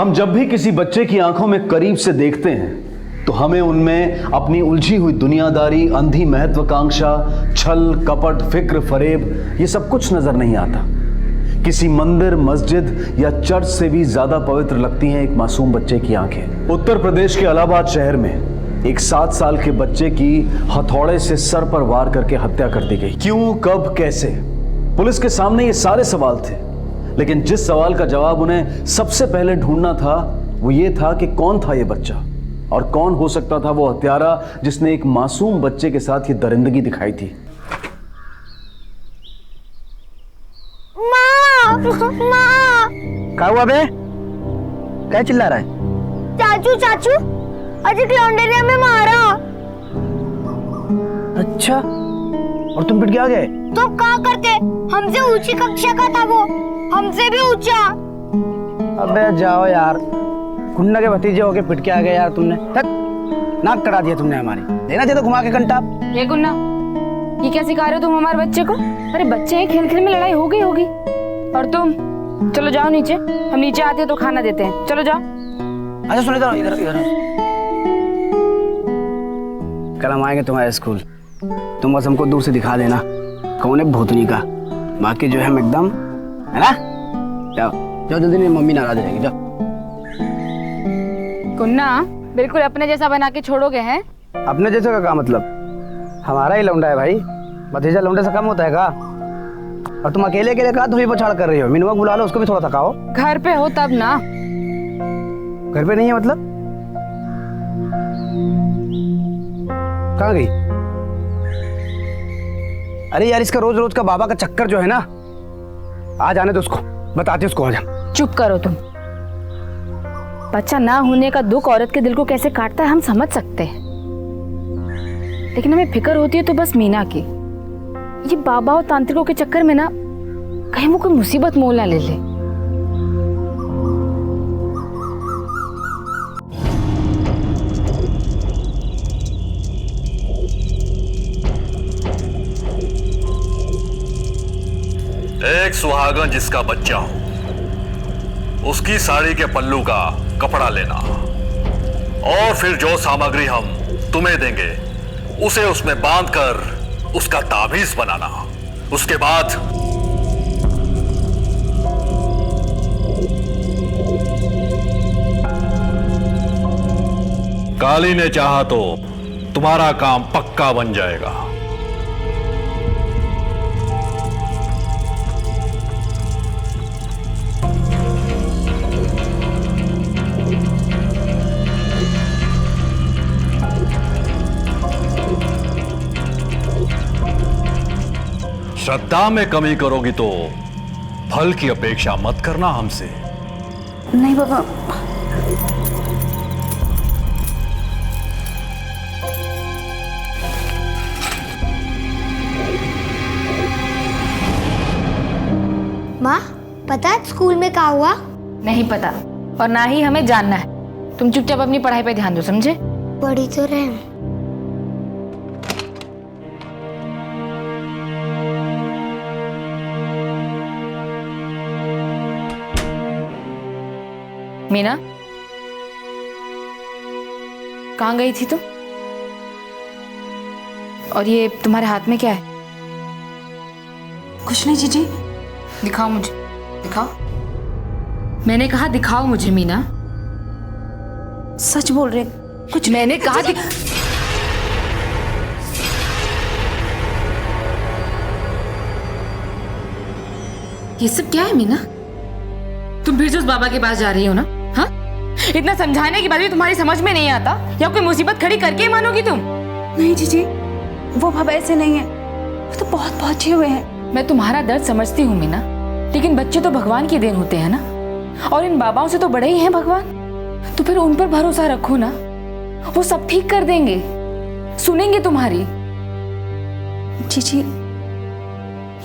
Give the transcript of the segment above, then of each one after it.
हम जब भी किसी बच्चे की आंखों में करीब से देखते हैं तो हमें उनमें अपनी उलझी हुई दुनियादारी, अंधी महत्वाकांक्षा, छल, कपट, फिक्र, फरेब, ये सब कुछ नजर नहीं आता। किसी मंदिर, मस्जिद या चर्च से भी ज्यादा पवित्र लगती हैं एक मासूम बच्चे की आंखें। उत्तर प्रदेश के इलाहाबाद शहर में एक 7 साल के बच्चे की हथौड़े से सर पर वार करके हत्या कर दी गई। क्यों, कब, कैसे? पुलिस के सामने ये सारे सवाल थे, लेकिन जिस सवाल का जवाब उन्हें सबसे पहले ढूंढना था वो ये था कि कौन था ये बच्चा और कौन हो सकता था वो हत्यारा जिसने एक मासूम बच्चे के साथ ये दरिंदगी दिखाई थी। माँ! क्या हुआ बे? क्या चिल्ला रहा है? चाचू चाचू, आज एक लौंडे ने हमें मारा। अच्छा, और तुम पिट के आ गए? तो क्या करते, हमसे ऊंची कक्षा का था वो, हमसे भी ऊंचा। अबे जाओ यार, गुन्ना के भतीजे होके पिट के आ गए यार तुमने। तक नाक कटा दिया तुमने हमारी। देना चाहिए तो घुमा के कंटा। ये गुन्ना, ये क्या सिखा रहे हो तुम हमारे बच्चे को? अरे बच्चे हैं, खेल खेल में लड़ाई हो गई होगी। और तुम चलो जाओ नीचे, हम नीचे आते हैं तो खाना देते हैं। चलो जाओ। अच्छा सुनो, इधर इधर इधर। कल हम आएंगे तुम्हारे स्कूल, तुम बस हमको दूर से दिखा देना कौन है भूतनी का, बाकी जो है हम एकदम, है ना? जाओ जाओ जल्दी, नहीं मम्मी नाराज हो जाएगी। जाओ। गुन्ना, बिल्कुल अपने जैसा बना के छोड़ोगे हैं? अपने जैसे का क्या मतलब? हमारा ही लौंडा है भाई, भतीजा लौंडे से कम होता है का? और तुम अकेले अकेले कहाँ धुई पछाड़ कर रही हो? मिनुआ बुला लो, उसको भी थोड़ा थकाओ। घर पे हो तब ना। घर पे नहीं है मतलब? कहाँ गई? अरे यार, इसका रोज रोज का बाबा का चक्कर जो है ना, आ जाने दो उसको, बताते उसको आज हम। चुप करो तुम। बच्चा ना होने का दुख औरत के दिल को कैसे काटता है हम समझ सकते हैं, लेकिन हमें फिक्र होती है तो बस मीना की। ये बाबा और तांत्रिकों के चक्कर में ना कहीं वो कोई मुसीबत मोल ना ले ले। एक सुहागन जिसका बच्चा हो, उसकी साड़ी के पल्लू का कपड़ा लेना और फिर जो सामग्री हम तुम्हें देंगे उसे उसमें बांधकर उसका ताबीज बनाना। उसके बाद काली ने चाहा तो तुम्हारा काम पक्का बन जाएगा। श्रद्धा में कमी करोगी तो फल की अपेक्षा मत करना हमसे। नहीं बाबा। माँ, पता है स्कूल में क्या हुआ? नहीं पता, और ना ही हमें जानना है। तुम चुपचाप अपनी पढ़ाई पे ध्यान दो, समझे? पढ़ी तो रहे। मीना, कहाँ गई थी तुम? और ये तुम्हारे हाथ में क्या है? कुछ नहीं जीजी। दिखाओ मुझे, दिखाओ। मैंने कहा दिखाओ मुझे मीना। सच बोल रहे कुछ? मैंने कहा ये सब क्या है मीना? तुम फिर से उस बाबा के पास जा रही हो ना? हाँ, इतना समझाने के बाद भी तुम्हारी समझ में नहीं आता, या कोई मुसीबत खड़ी करके ही मानोगी तुम? नहीं जीजी, वो बाबा ऐसे नहीं है, वो तो बहुत पहुंचे हुए हैं। मैं तुम्हारा दर्द समझती हूँ मीना, लेकिन बच्चे तो भगवान की देन होते हैं ना, और इन बाबाओं से तो बड़े ही हैं भगवान। तो फिर उन पर भरोसा रखो ना, वो सब ठीक कर देंगे, सुनेंगे तुम्हारी। जीजी,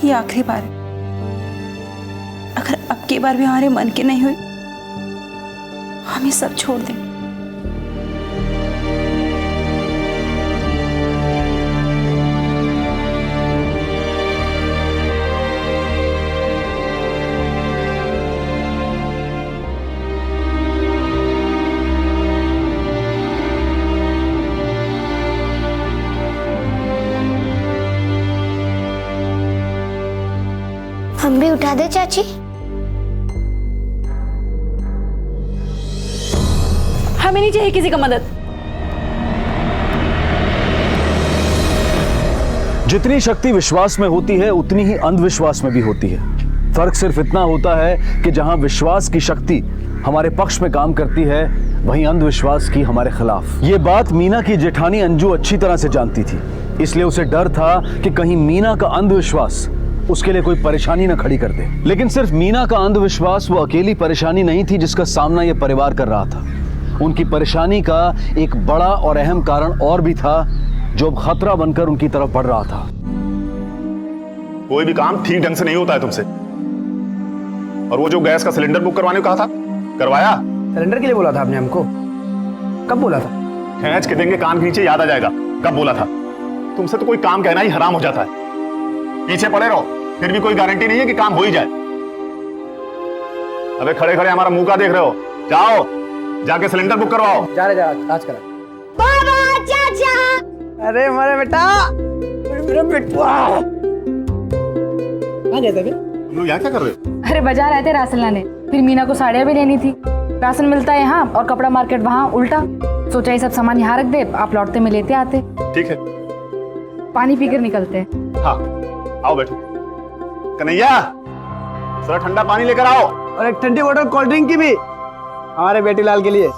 ये आखिरी बार है, अगर अब की बार भी हमारे मन की नहीं हुई, हम ये सब छोड़ दें। राधे चाची, हमें नहीं चाहिए किसी का मदद। जितनी शक्ति विश्वास में होती है उतनी ही अंधविश्वास में भी होती है। फर्क सिर्फ इतना होता है कि जहां विश्वास की शक्ति हमारे पक्ष में काम करती है, वहीं अंधविश्वास की हमारे खिलाफ। ये बात मीना की जेठानी अंजू अच्छी तरह से जानती थी, इसलिए उसे डर था कि कहीं मीना का अंधविश्वास उसके लिए कोई परेशानी न खड़ी कर दे। लेकिन सिर्फ मीना का अंधविश्वास वो अकेली परेशानी नहीं थी जिसका सामना यह परिवार कर रहा था। उनकी परेशानी का एक बड़ा और अहम कारण और भी था जो अब खतरा बनकर उनकी तरफ बढ़ रहा था। कोई भी काम ठीक ढंग से नहीं होता है तुमसे। और वो जो गैस का सिलेंडर बुक करवाने को कहा था, करवाया? सिलेंडर के लिए बोला था आपने हमको? कब बोला था? खींच के देंगे कान के नीचे, याद आ जाएगा कब बोला था। तुमसे तो कोई काम कहना ही हराम हो जाता है। पीछे पड़े रहो, फिर भी कोई गारंटी नहीं है कि काम हो ही जाए। अबे खड़े खड़े हमारा मुंह का देख रहे हो? जाओ जाके सिलेंडर बुक करवाओ। जा रहे आज करा। बाबा चाचा, अरे हमारे बेटा, मेरा बेटा कहाँ गए थे अभी? तुम लोग यहाँ क्या कर रहे हो? अरे बाजार आए थे राशन लाने, फिर मीना को साड़ियाँ भी लेनी थी। राशन मिलता है यहाँ और कपड़ा मार्केट वहाँ उल्टा। सोचा ये सब सामान यहाँ रख दे, आप लौटते में लेते आते। ठीक है, पानी पीकर निकलते हैं। हाँ आओ बैठो। कन्हैया थोड़ा ठंडा पानी लेकर आओ। और एक ठंडी बोतल कोल्ड ड्रिंक की भी हमारे बेटी लाल के लिए।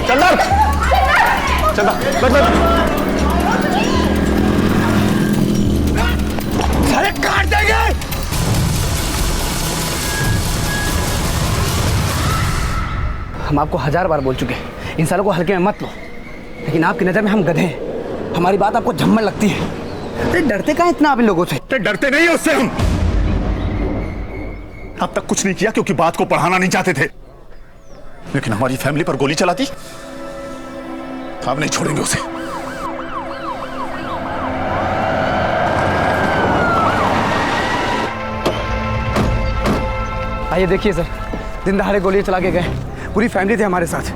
चंदर चंदर बस सारे काट देंगे। हम आपको 1000 बार बोल चुके हैं, इन सालों को हल्के में मत लो, लेकिन आपकी नजर में हम गधे हैं। हमारी बात आपको झम्मन लगती है। अरे डरते कहाँ इतना आप इन लोगों से? डरते नहीं है उससे हम। अब तक कुछ नहीं किया क्योंकि बात को पढ़ाना नहीं चाहते थे, लेकिन हमारी फैमिली पर गोली चला दी। हम नहीं छोड़ेंगे उसे। आइए देखिए सर, दिन दहाड़े गोलियां चला के गए, पूरी फैमिली थी हमारे साथ।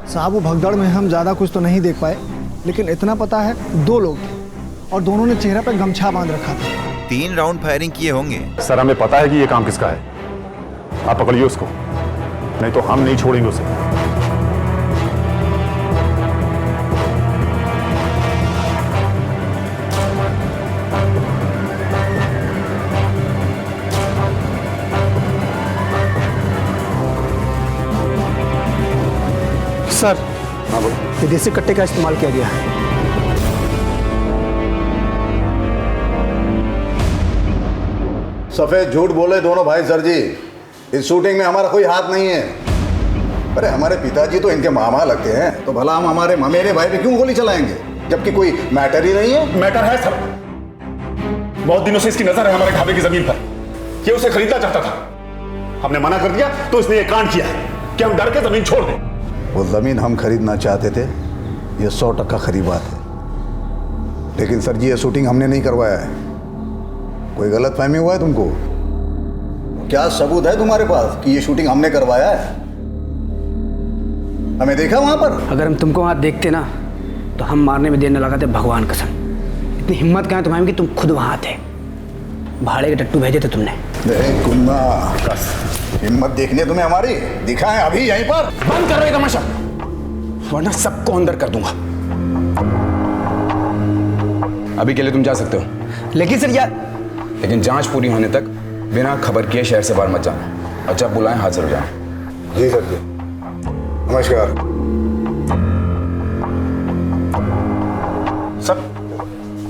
साहब वो भगदड़ में हम ज़्यादा कुछ तो नहीं देख पाए, लेकिन इतना पता है 2 लोग थे और दोनों ने चेहरे पर गमछा बांध रखा था। 3 राउंड फायरिंग किए होंगे। सर हमें पता है कि ये काम किसका है। आप पकड़िए उसको, नहीं तो हम नहीं छोड़ेंगे उसे। सर ये देसी कट्टे का इस्तेमाल किया गया है। सफेद झूठ बोले दोनों भाई सर जी, इस शूटिंग में हमारा कोई हाथ नहीं है। अरे हमारे पिताजी तो इनके मामा लगते हैं, तो भला हम हमारे ममेरे भाई पे क्यों गोली चलाएंगे, जबकि कोई मैटर ही नहीं है। मैटर है सर। बहुत दिनों से इसकी नजर है हमारे ढाबे की जमीन पर। ये उसे खरीदना चाहता था, हमने मना कर दिया तो इसने ये कांड किया है कि हम डर के जमीन छोड़ दें। वो जमीन हम खरीदना चाहते थे, ये 100% खरी बात है, लेकिन सर जी ये शूटिंग हमने नहीं करवाया है। कोई गलत फहमी हुआ है तुमको? क्या सबूत है तुम्हारे पास कि ये शूटिंग हमने करवाया है? हमें देखा वहां पर? अगर हम तुमको वहां देखते ना तो हम मारने में देर न लगाते, भगवान कसम। इतनी हिम्मत कहाँ तुम्हारी कि तुम खुद वहां थे? भाड़े के टट्टू भेजे थे तुमने। गुन्ना, हिम्मत देखने तुम्हें हमारी दिखाएं अभी यहीं पर। बंद करो ये तमाशा, वरना सबको अंदर कर दूंगा। अभी के लिए तुम जा सकते हो, लेकिन सर यार, लेकिन जांच पूरी होने तक बिना खबर किए शहर से बाहर मत जाना, और जब बुलाएं हाजिर हो जाना। जी सर जी, नमस्कार। सर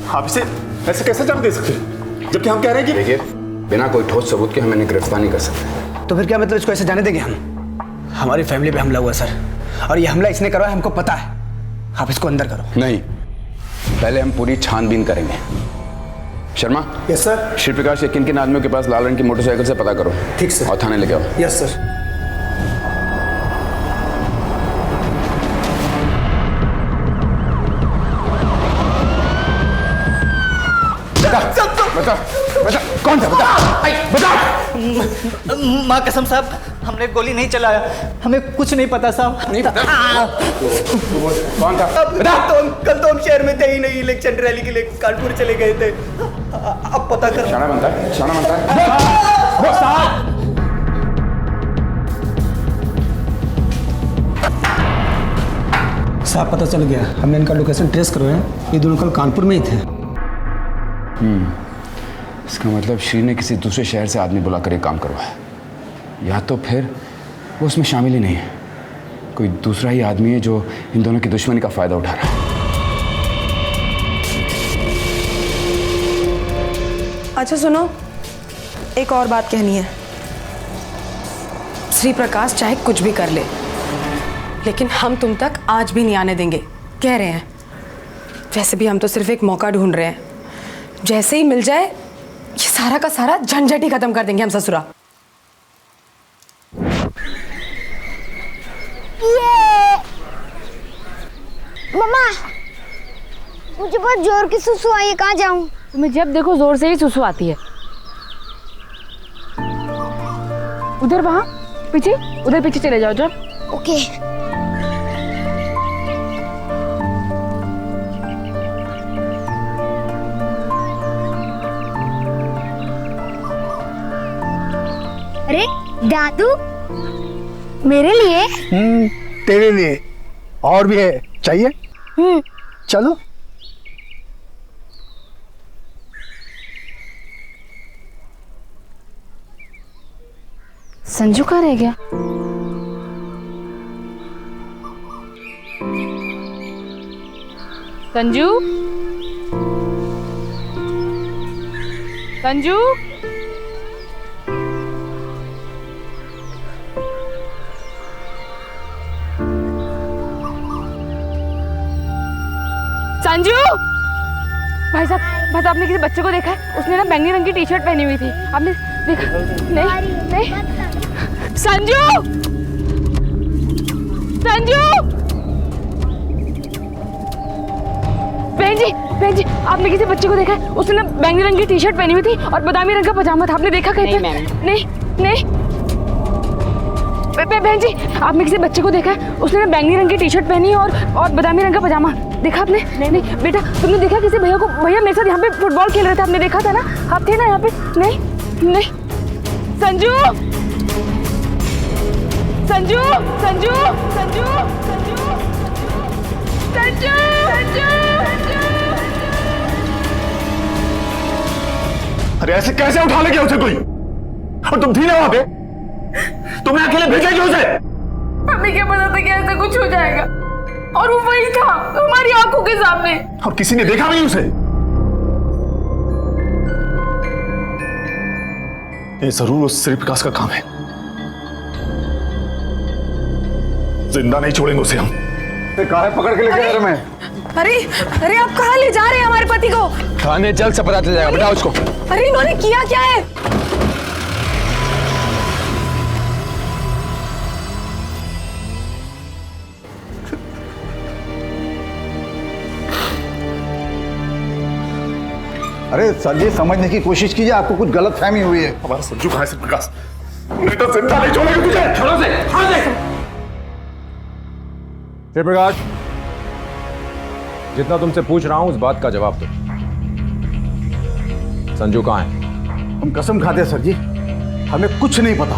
आप इसे ऐसे कैसे जान दे सकते हैं, जबकि हम कह रहे हैं कि देखिए, बिना कोई ठोस सबूत के हमें इन्हें गिरफ्तार नहीं कर सकते। तो फिर क्या मतलब इसको ऐसे जाने देंगे हम? हमारी फैमिली पे हमला हुआ सर, और ये हमला इसने करवाया, हमको पता है। आप इसको अंदर करो। नहीं, पहले हम पूरी छानबीन करेंगे। शर्मा। Yes sir. श्री प्रकाश के किन आदमियों के पास लाल रंग की मोटरसाइकिल से पता करो। ठीक सर। और थाने लेके आओ। Yes sir. बता बता, कौन था बता, बता। माँ कसम साहब, हमने गोली नहीं चलाया, हमें कुछ नहीं पता साहब। नहीं पता? कौन था बता। कल तो हम शहर में थे ही नहीं, इलेक्शन रैली के लिए कानपुर चले गए थे। अब पता कर। शाना बनता है, शाना बनता है। साहब पता चल गया, हमने इनका लोकेशन ट्रेस करवाया, ये दोनों कल कानपुर में ही थे। इसका मतलब श्री ने किसी दूसरे शहर से आदमी बुलाकर ये काम करवाया, या तो फिर वो उसमें शामिल ही नहीं है, कोई दूसरा ही आदमी है जो इन दोनों की दुश्मनी का फायदा उठा रहा है। अच्छा सुनो, एक और बात कहनी है। श्री प्रकाश चाहे कुछ भी कर ले, लेकिन हम तुम तक आज भी नहीं आने देंगे, कह रहे हैं। वैसे भी हम तो सिर्फ एक मौका ढूंढ रहे हैं, जैसे ही मिल जाए ये सारा का सारा झंझट ही खत्म कर देंगे हम ससुरा। मम्मा, मुझे बहुत जोर की सुसु आई है, कहाँ जाऊं? तुम्हें जब देखो जोर से ही सुसु आती है। उधर वहां पीछे, उधर पीछे चले जाओ जब। ओके। अरे दादू, मेरे लिए? तेरे लिए और भी है, चाहिए? चलो। संजू कहाँ रह गया? संजू, संजू, संजू। भाई साहब आपने किसी बच्चे को देखा है? उसने ना बैंगनी रंग की टी शर्ट पहनी हुई थी, आपने देखा? नहीं नहीं। संजू, संजू, बहन जी आपने किसी बच्चे को देखा है? उसने ना बैंगनी रंग की टी शर्ट पहनी हुई थी और बादामी रंग का पजामा था, आपने देखा कहीं पे? नहीं नहीं। बहन जी आपने किसी बच्चे को देखा है? उसने ना बैंगनी रंग की टी शर्ट पहनी और बादामी रंग का पजामा, देखा आपने? नहीं बेटा, तुमने देखा किसी भैया को? भैया मेरे साथ यहाँ पे फुटबॉल खेल रहे थे, आपने देखा था ना? आप थे ना यहाँ पे? नहीं नहीं। संजू, संजू, संजू, संजू, संजू, संजू, संजू। अरे ऐसे कैसे उठा ले गया उसे कोई? और तुम थी ना वहां पे? तुम्हें अकेले भेजा क्यों उसे? हमें क्या पता था कि ऐसा कुछ हो जाएगा, और वो वही था हमारी आंखों के सामने, और किसी ने देखा भी नहीं उसे? ये जरूर उस श्री प्रकाश का काम है। जिंदा नहीं छोड़ेंगे उसे हम। काहे पकड़ के लेके आ रहे मैं? अरे आप कहाँ ले जा रहे हैं हमारे पति को? थाने जल्द से पता चल जाएगा, बताओ उसको। अरे इन्होंने किया क्या है? अरे सर जी समझने की कोशिश कीजिए, आपको कुछ गलत फहमी हुई है। हमारा संजू कहाँ है श्री प्रकाश? नहीं तो जिंदा नहीं छोड़ेंगे तुझे। छोड़ो से, श्री प्रकाश, जितना तुमसे पूछ रहा हूं उस बात का जवाब दो। संजू कहाँ है? हम कसम खाते हैं सर जी, हमें कुछ नहीं पता।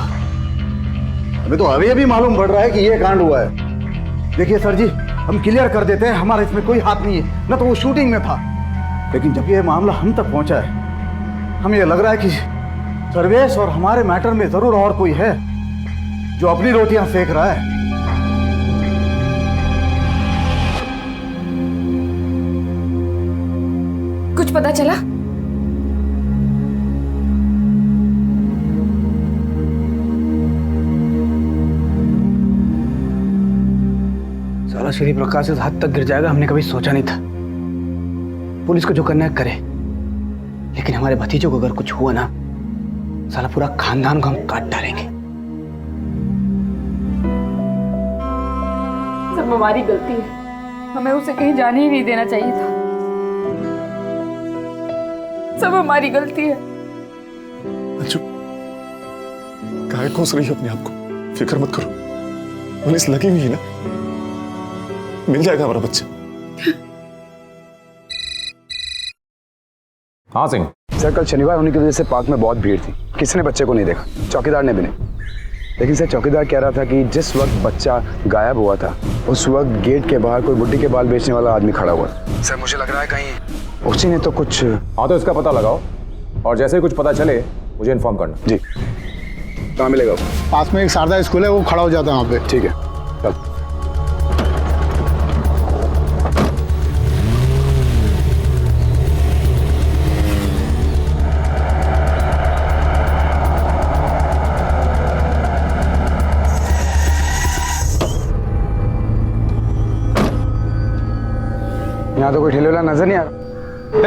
हमें तो अभी मालूम पड़ रहा है कि ये कांड हुआ है। देखिए सर जी, हम क्लियर कर देते हैं, हमारा इसमें कोई हाथ नहीं है, ना तो वो शूटिंग में था। लेकिन जब ये मामला हम तक पहुंचा है, हमें ये लग रहा है कि सर्वेश और हमारे मैटर में जरूर और कोई है जो अपनी रोटियां सेक रहा है। कुछ पता चला? साला श्री प्रकाश इस हद तक गिर जाएगा हमने कभी सोचा नहीं था। पुलिस को जो करना है करे, लेकिन हमारे भतीजों को अगर कुछ हुआ ना, साला पूरा खानदान को हम काट डालेंगे। सब हमारी गलती है, हमें उसे कहीं जाने ही नहीं देना चाहिए था। सब हमारी गलती है। अंशु, काहे कोस रही हो अपने आप को? फिक्र मत करो, पुलिस लगी हुई है ना, मिल जाएगा हमारा बच्चा। हाँ सिंह। सर कल शनिवार होने की वजह से पार्क में बहुत भीड़ थी, किसी ने बच्चे को नहीं देखा, चौकीदार ने भी नहीं। लेकिन सर चौकीदार कह रहा था कि जिस वक्त बच्चा गायब हुआ था उस वक्त गेट के बाहर कोई बुड्ढी के बाल बेचने वाला आदमी खड़ा हुआ। सर मुझे लग रहा है कहीं उसी ने तो कुछ। हाँ तो इसका पता लगाओ और जैसे ही कुछ पता चले मुझे इन्फॉर्म करना। जी। कहाँ मिलेगा? पास में एक शारदा स्कूल है, वो खड़ा हो जाता है वहाँ पे। ठीक है चल। यहाँ तो कोई ठेले वाला नजर नहीं आ रहा।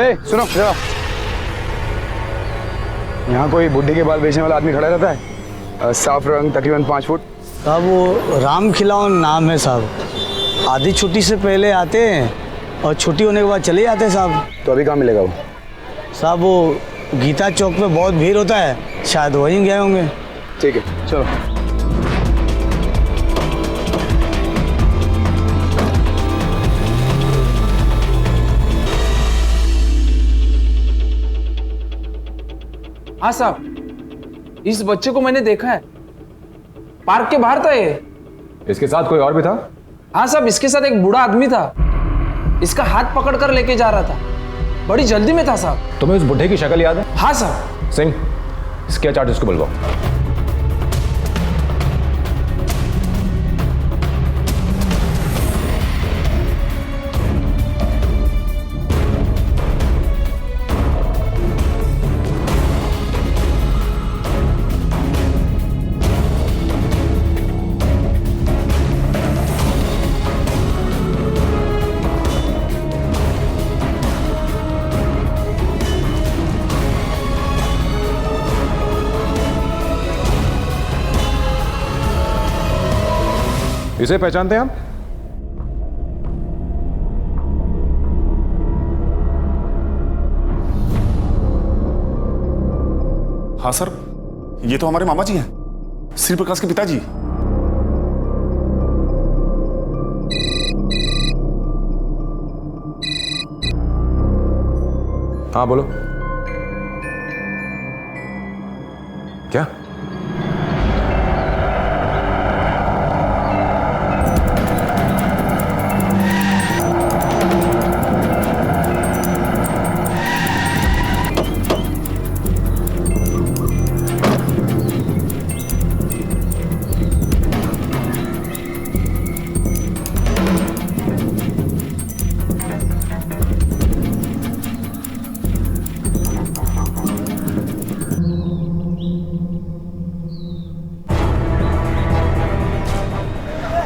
ए, सुनो जरा, यहाँ कोई बुड्ढी के बाल बेचने वाला आदमी खड़ा रहता है, साफ रंग, तकरीबन 5 फुट। साहब वो राम खिलावन नाम है साहब, आधी छुट्टी से पहले आते हैं और छुट्टी होने के बाद चले जाते हैं साहब। तो अभी कहाँ मिलेगा वो? साहब वो गीता चौक पे बहुत भीड़ होता है, शायद वहीं गए होंगे। ठीक है चलो। हाँ साहब, इस बच्चे को मैंने देखा है, पार्क के बाहर था ये। इसके साथ कोई और भी था? हाँ साहब, इसके साथ एक बूढ़ा आदमी था, इसका हाथ पकड़कर लेके जा रहा था, बड़ी जल्दी में था साहब। तुम्हें उस बुढ़े की शक्ल याद है? हाँ साहब। सिंह, इसके चार्जेस को बुलवाओ। इसे पहचानते हैं आप? हाँ सर, ये तो हमारे मामा जी हैं, श्री प्रकाश के पिताजी। हाँ बोलो। क्या?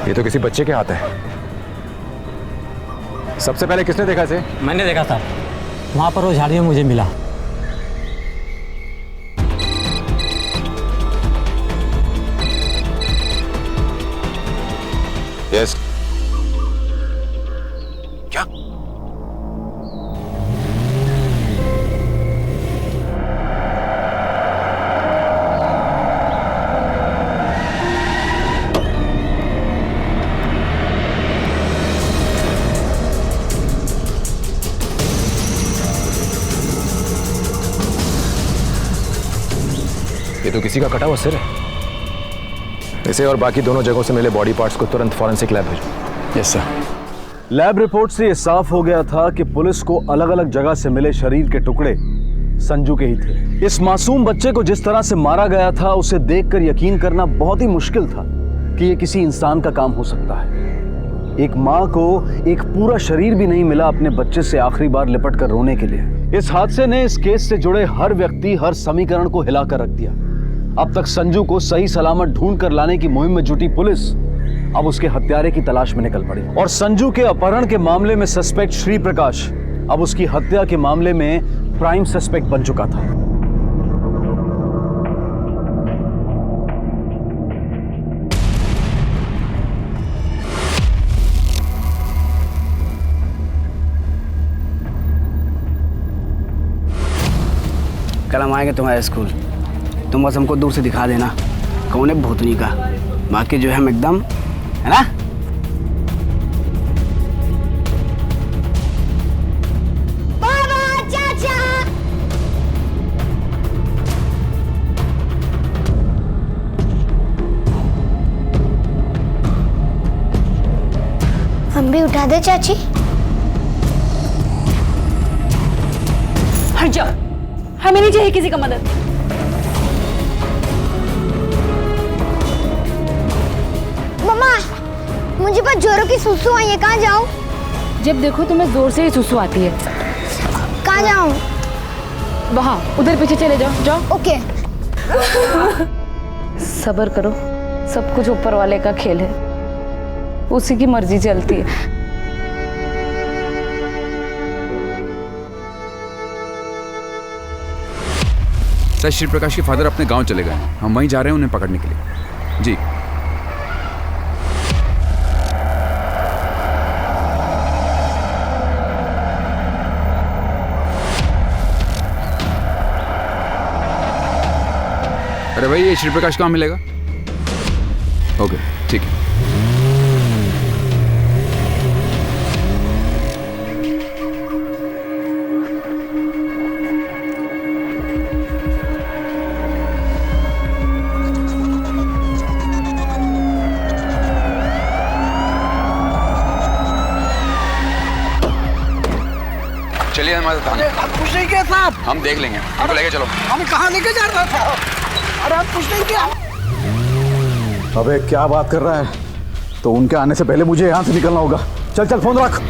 ये तो किसी बच्चे के हाथ है। सबसे पहले किसने देखा इसे? मैंने देखा था, वहाँ पर वो झाड़ी में मुझे मिला। यस। क्या? ये तो किसी का कटा हुआ सिर है। इसे और बाकी दोनों जगहों से मिले बॉडी पार्ट्स को तुरंत फॉरेंसिक लैब भेजो। Yes sir. लैब रिपोर्ट से यह साफ हो गया था कि पुलिस को अलग अलग जगह से मिले शरीर के टुकड़े संजू के ही थे। इस मासूम बच्चे को जिस तरह से मारा गया था उसे देखकर यकीन करना बहुत ही मुश्किल था कि यह किसी इंसान का काम हो सकता है। एक माँ को एक पूरा शरीर भी नहीं मिला अपने बच्चे से आखिरी बार लिपट कर रोने के लिए। इस हादसे ने इस केस से जुड़े हर व्यक्ति, हर समीकरण को हिलाकर रख दिया। अब तक संजू को सही सलामत ढूंढ कर लाने की मुहिम में जुटी पुलिस अब उसके हत्यारे की तलाश में निकल पड़ी और संजू के अपहरण के मामले में सस्पेक्ट श्री प्रकाश अब उसकी हत्या के मामले में प्राइम सस्पेक्ट बन चुका था। कल हम आएंगे तुम्हारे स्कूल, तुम बस हमको दूर से दिखा देना कौन है भूतनी का, बाकी जो है हम एकदम, है ना? हम भी उठा दे चाची। हट जाओ, हमें नहीं चाहिए किसी का मदद। मम्मा, मुझे बहुत जोरों की सुसु आई है, कहाँ जाऊँ? जब देखो तुम्हें जोर से ही सुसु आती है। कहाँ जाऊँ? वहाँ उधर पीछे चले जाओ, जाओ। ओके। सब्र करो, सब कुछ ऊपर वाले का खेल है, उसी की मर्जी चलती है। सर, श्री प्रकाश के फादर अपने गांव चले गए, हम वहीं जा रहे हैं उन्हें पकड़ने के लिए। जी। अरे भाई, ये श्री प्रकाश कहाँ मिलेगा? ओके, ठीक है। चलिए हमारे थाने। आप कुछ नहीं किया साहब। हम देख लेंगे, हमको लेके चलो। हमें कहाँ लेके जा रहा था? अरे आप कुछ नहीं किया। अबे क्या बात कर रहा है? तो उनके आने से पहले मुझे यहाँ से निकलना होगा। चल चल, फोन रख।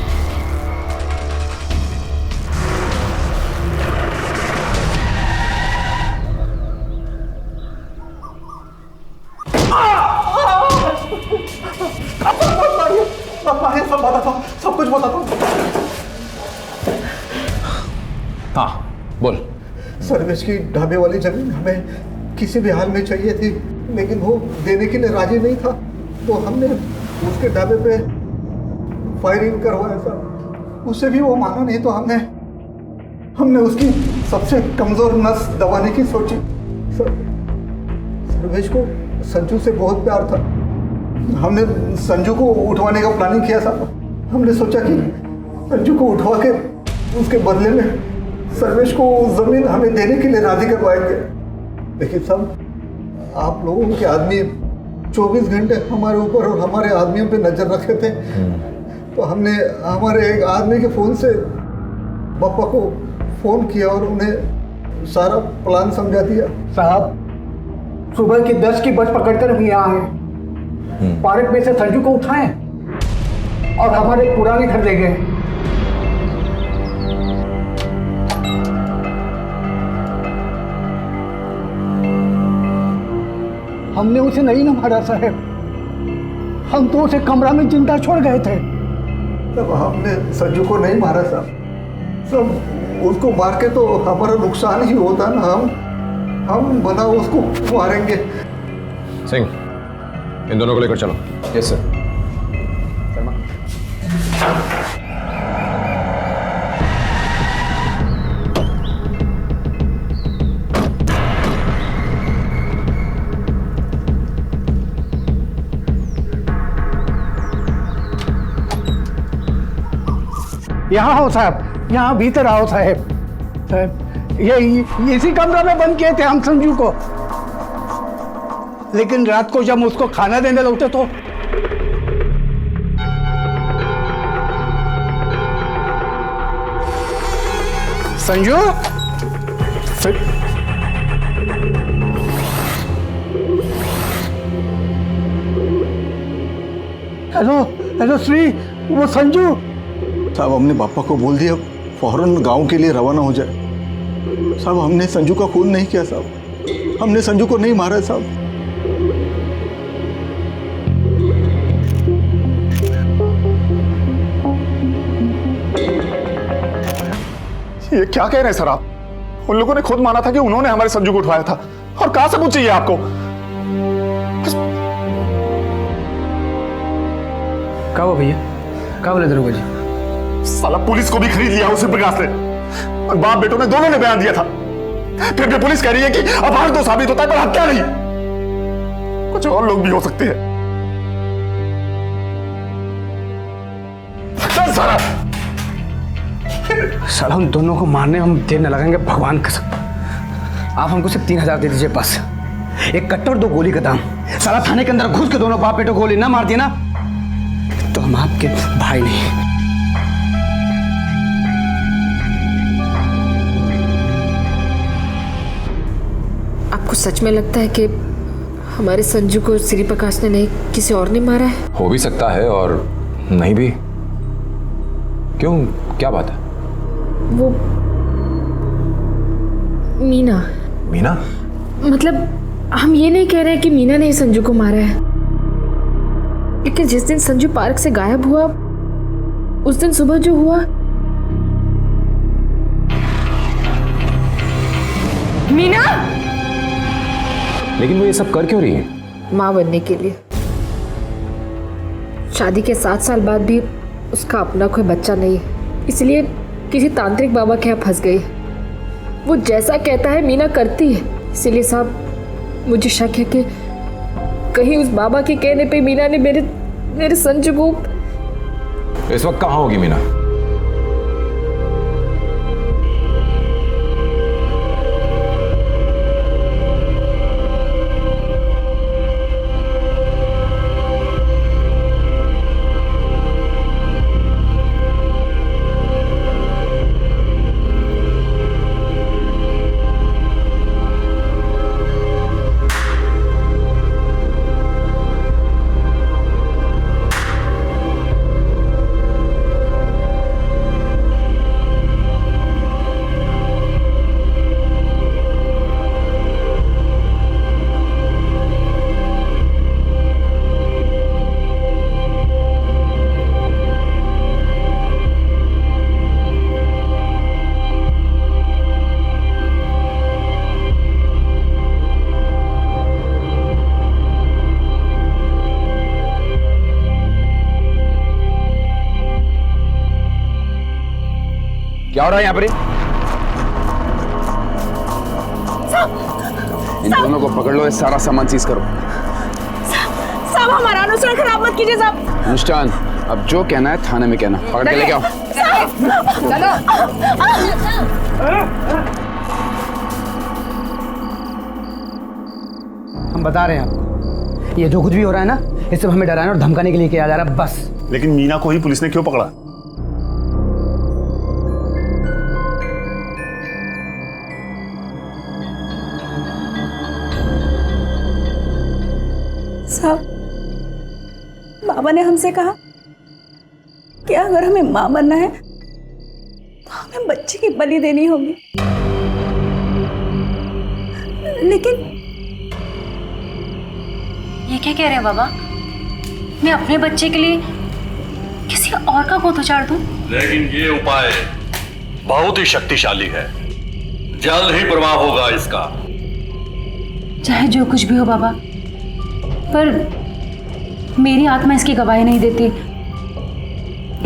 सब कुछ बताता हूँ। हाँ बोल। सर्वेश की ढाबे वाली जमीन हमें किसी भी हाल में चाहिए थी, लेकिन वो देने के लिए राजी नहीं था, तो हमने उसके ढाबे पे फायरिंग करवाया सर। उससे भी वो माना नहीं, तो हमने उसकी सबसे कमजोर नस दबाने की सोची सर। सर्वेश को संजू से बहुत प्यार था, हमने संजू को उठवाने का प्लानिंग किया साहब। हमने सोचा कि संजू को उठवा के उसके बदले में सर्वेश को जमीन हमें देने के लिए राजी करवाएंगे, लेकिन सब आप लोगों के आदमी 24 घंटे हमारे ऊपर और हमारे आदमियों पे नजर रखे थे। तो हमने हमारे एक आदमी के फोन से पापा को फोन किया और उन्हें सारा प्लान समझा दिया। साहब, सुबह की 10 की बस पकड़कर हम यहाँ आए, पार्क में से संजू को उठाएं और हमारे पुराने घर ले गए। हमने उसे नहीं ना मारा साहब, हम तो उसे कमरा में जिंदा छोड़ गए थे। तब हमने संजू को नहीं मारा साहब, सब उसको मार के तो हमारा नुकसान ही होता ना। हम बना उसको मारेंगे। सिंह, इन दोनों को लेकर चलो। Yes sir. यहाँ हो साहब, यहाँ भीतर आओ साहब। साहब, ये इसी कमरा में बंद किए थे हम संजू को, लेकिन रात को जब उसको खाना देने लगते तो संजू, हेलो हेलो श्री, वो संजू साहब। हमने पापा को बोल दिया फौरन गांव के लिए रवाना हो जाए साहब। हमने संजू का खून नहीं किया साहब, हमने संजू को नहीं मारा साहब। ये क्या कह रहे हैं सर आप? उन लोगों ने खुद माना था कि उन्होंने हमारे संजू को उठवाया था, और कहां सबूत चाहिए आपको? क्या हुआ भैया? क्या बोले दरोगा जी? साला पुलिस को भी खरीद लिया उसी प्रकाश ने, और बाप बेटों ने दोनों ने बयान दिया था। फिर भी पुलिस कह रही है कि अपहरण तो साबित होता है पर हत्या नहीं। कुछ और लोग भी हो सकते हैं। चल सारा साला उन दोनों को मारने हम देर न लगाएंगे, भगवान कसम। आप हमको सिर्फ 3,000 दे दीजिए बस। एक कट्टर और 2 गोली का दाम। साला थाने के अंदर घुस के दोनों बाप बेटों गोली ना मार दिया ना तो हम आपके भाई नहीं। आपको सच में लगता है कि हमारे संजू को श्री प्रकाश ने नहीं किसी और ने मारा है? हो भी सकता है और नहीं भी। क्यों, क्या बात है? वो मीना। मीना? मतलब हम ये नहीं कह रहे कि मीना ने ही संजू को मारा है, लेकिन जिस दिन संजू पार्क से गायब हुआ उस दिन सुबह जो हुआ। मीना! लेकिन वो ये सब कर क्यों रही है? माँ बनने के लिए। शादी के 7 साल बाद भी उसका अपना कोई बच्चा नहीं है, इसलिए किसी तांत्रिक बाबा के यहाँ फंस गई। वो जैसा कहता है मीना करती है, इसलिए साहब मुझे शक है कि कहीं उस बाबा के कहने पे मीना ने मेरे संजू को। इस वक्त कहाँ होगी मीना? क्या हो रहा है यहाँ पर? इन दोनों को पकड़ लो, ये सारा सामान सीज करो। साहब हमारा अनुष्ठान खराब मत कीजिए साहब। अनुष्ठान, अब जो कहना है थाने में कहना। पकड़ के लेके आओ। चलो। हम बता रहे हैं आपको, ये जो कुछ भी हो रहा है ना, ये सब हमें डराने और धमकाने के लिए किया जा रहा है बस। लेकिन मीना को ही पुलिस ने क्यों पकड़ा? साहब, बाबा ने हमसे कहा कि अगर हमें मां बनना है तो हमें बच्चे की बलि देनी होगी। लेकिन ये क्या कह रहे हैं बाबा? मैं अपने बच्चे के लिए किसी और का गोद उचार दूं? लेकिन ये उपाय बहुत ही शक्तिशाली है, जल्द ही प्रभाव होगा इसका। चाहे जो कुछ भी हो बाबा, पर मेरी आत्मा इसकी गवाही नहीं देती।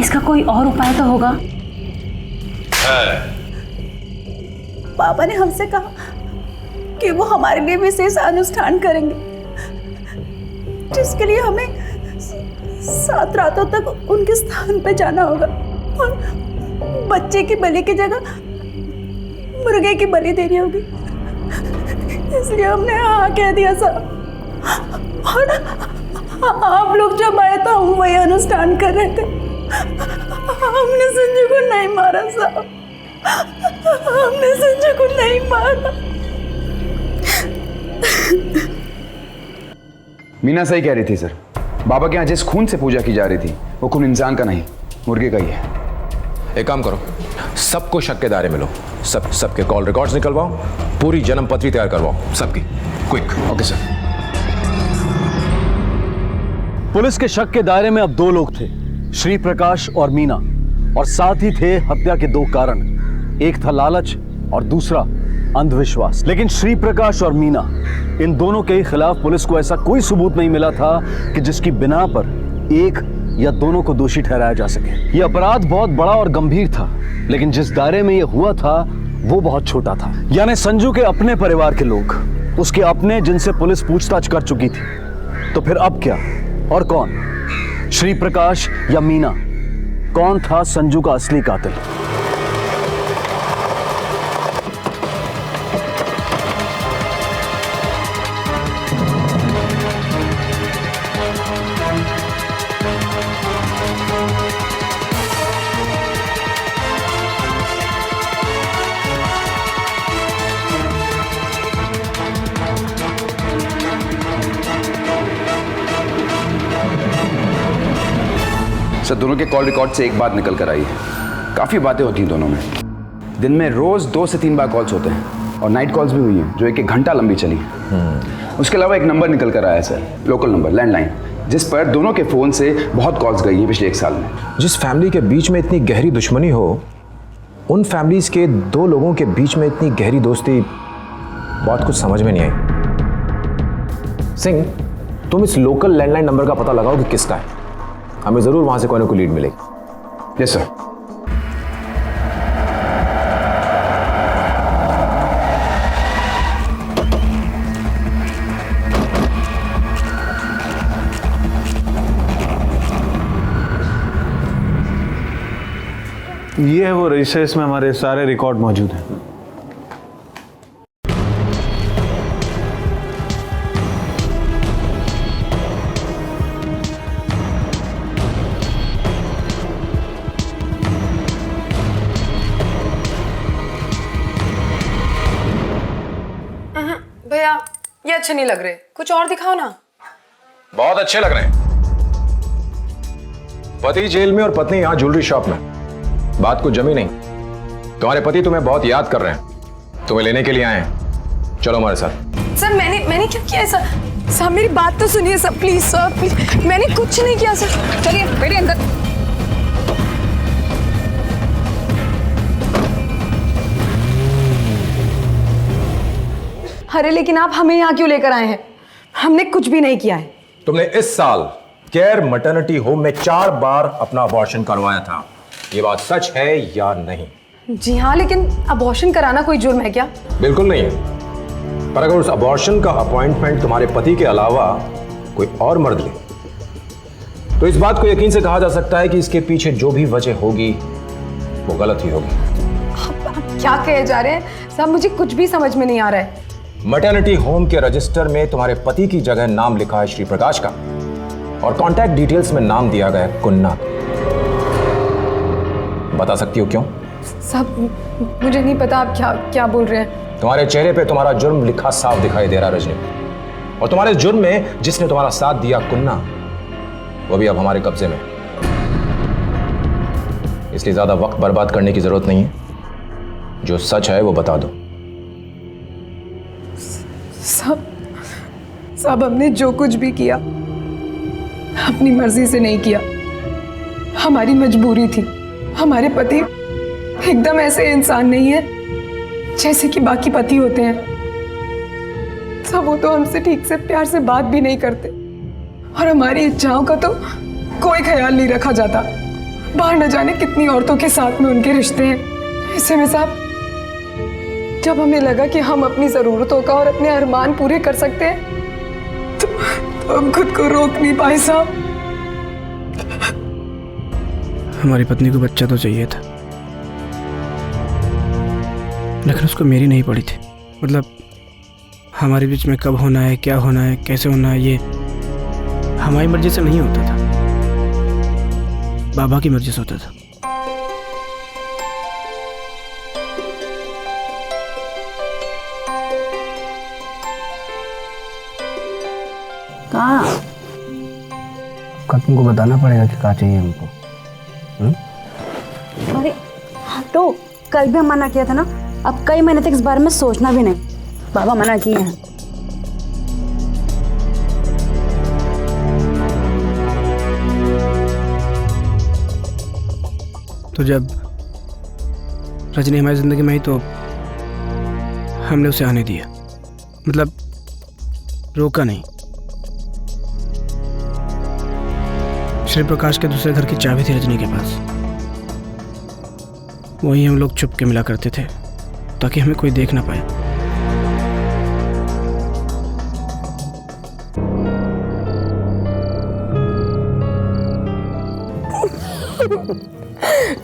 इसका कोई और उपाय तो होगा। है। बाबा ने हमसे कहा कि वो हमारे लिए विशेष अनुष्ठान करेंगे, जिसके लिए हमें 7 रातों तक उनके स्थान पे जाना होगा और बच्चे की बलि की जगह मुर्गे की बलि देनी होगी। इसलिए हमने हाँ कह दिया साहब, और आप लोग जब आए तो हम वही अनुष्ठान कर रहे थे। हमने संजू को नहीं मारा साहब, हमने संजू को नहीं मारा। मीना सही कह रही थी सर। बाबा के यहाँ जिस खून से पूजा की जा रही थी वो खून इंसान का नहीं, मुर्गे का ही है। एक काम करो, सबको शक के दायरे में लो। सबके कॉल रिकॉर्ड्स निकलवाओ, पूरी जन्म पत्री तैयार करवाओ सबकी। क्विक। Okay sir. पुलिस के शक के दायरे में अब 2 लोग थे, श्री प्रकाश और मीना, और साथ ही थे हत्या के 2 कारण। एक था लालच और दूसरा अंधविश्वास। लेकिन श्री प्रकाश और मीना, इन दोनों के खिलाफ पुलिस को ऐसा कोई सबूत नहीं मिला था कि जिसकी बिना पर एक या दोनों को दोषी ठहराया जा सके। यह अपराध बहुत बड़ा और गंभीर था, लेकिन जिस दायरे में यह हुआ था वो बहुत छोटा था। यानी संजू के अपने परिवार के लोग, उसके अपने, जिनसे पुलिस पूछताछ कर चुकी थी। तो फिर अब क्या? और कौन? श्री प्रकाश या मीना? कौन था संजू का असली कातिल? सर, दोनों के कॉल रिकॉर्ड से एक बात निकल कर आई है। काफ़ी बातें होती हैं दोनों में। दिन में रोज़ 2 से 3 बार कॉल्स होते हैं और नाइट कॉल्स भी हुई हैं जो 1-1 घंटा लंबी चली। उसके अलावा एक नंबर निकल कर आया है सर, लोकल नंबर, लैंडलाइन, जिस पर दोनों के फ़ोन से बहुत कॉल्स गई हैं पिछले 1 साल में। जिस फैमिली के बीच में इतनी गहरी दुश्मनी हो, उन फैमिलीज के 2 लोगों के बीच में इतनी गहरी दोस्ती, बहुत कुछ समझ में नहीं आई। सिंह, तुम इस लोकल लैंडलाइन नंबर का पता लगाओ कि किसका है। हमें जरूर वहां से कोई ना कोई लीड मिलेगी। Yes sir. ये है वो रजिस्टर, इसमें हमारे सारे रिकॉर्ड मौजूद हैं। भैया ये अच्छे नहीं लग रहे, कुछ और दिखाओ ना। बहुत अच्छे लग रहे हैं। पति जेल में और पत्नी यहां ज्वेलरी शॉप में। बात कुछ जमी नहीं। तुम्हारे पति तुम्हें बहुत याद कर रहे हैं, तुम्हें लेने के लिए आए हैं। चलो हमारे साथ। सर मैंने क्या किया है सर? सर मेरी बात तो सुनिए सर, प्लीज सर, प्लीज। मैंने कुछ नहीं किया सर। चलिए बैठिए अंदर। अरे लेकिन आप हमें यहाँ क्यों लेकर आए हैं? हमने कुछ भी नहीं किया है। तुमने इस साल केयर मैटरनिटी होम में 4 बार अपना अबॉर्शन करवाया था। ये बात सच है या नहीं? जी हाँ, लेकिन अबॉर्शन कराना कोई जुर्म है क्या? बिल्कुल नहीं है। पर अगर उस अबॉर्शन का अपॉइंटमेंट तुम्हारे पति के अलावा कोई और मर्द ले, तो इस बात को यकीन से कहा जा सकता है कि इसके पीछे जो भी वजह होगी वो गलत ही होगी। आप क्या कहे जा रहे हैं साहब? मुझे कुछ भी समझ में नहीं आ रहा है। मैटरनिटी होम के रजिस्टर में तुम्हारे पति की जगह नाम लिखा है श्री प्रकाश का, और कॉन्टैक्ट डिटेल्स में नाम दिया गया है कुन्ना। बता सकती हो क्यों? साहब मुझे नहीं पता आप क्या बोल रहे हैं। तुम्हारे चेहरे पे तुम्हारा जुर्म लिखा साफ दिखाई दे रहा है रजनी, और तुम्हारे जुर्म में जिसने तुम्हारा साथ दिया कुन्ना, वो भी अब हमारे कब्जे में। इसलिए ज्यादा वक्त बर्बाद करने की जरूरत नहीं है। जो सच है वो बता दो। साहब हमने जो कुछ भी किया अपनी मर्जी से नहीं किया, हमारी मजबूरी थी। हमारे पति एकदम ऐसे इंसान नहीं है जैसे कि बाकी पति होते हैं। सब वो तो हमसे ठीक से प्यार से बात भी नहीं करते, और हमारी इच्छाओं का तो कोई ख्याल नहीं रखा जाता। बाहर न जाने कितनी औरतों के साथ में उनके रिश्ते हैं। ऐसे में साहब जब हमें लगा कि हम अपनी जरूरतों का और अपने अरमान पूरे कर सकते हैं, तो हम खुद को रोक नहीं पाए साहब। हमारी पत्नी को बच्चा तो चाहिए था, लेकिन उसको मेरी नहीं पड़ी थी। मतलब हमारे बीच में कब होना है, क्या होना है, कैसे होना है, ये हमारी मर्जी से नहीं होता था, बाबा की मर्जी से होता था। कहाँ? तुमको बताना पड़ेगा कि क्या चाहिए हमको। अरे तो कल भी हम मना किया था ना, अब कई महीने तक इस बारे में सोचना भी नहीं। बाबा मना किए हैं। तो जब रजनी हमारी जिंदगी में आई तो हमने उसे आने दिया, मतलब रोका नहीं। श्री प्रकाश के दूसरे घर की चाबी थी रजनी के पास, वहीं हम लोग छुप के मिला करते थे ताकि हमें कोई देख ना पाए।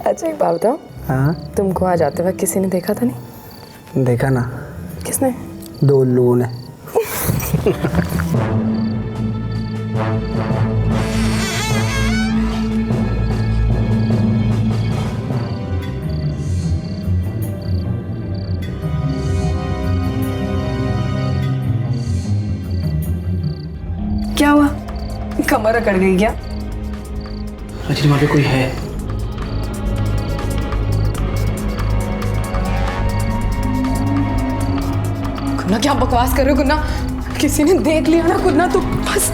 अच्छा एक बात बताओ, हाँ तुमको आज आते वक्त किसी ने देखा था? नहीं देखा ना। किसने? 2 लोगों ने। क्या हुआ? कमर अकड़ गई क्या? रजनी वहाँ पे कोई है। गुन्ना क्या बकवास कर रहे हो गुन्ना? किसी ने देख लिया ना गुन्ना तो बस।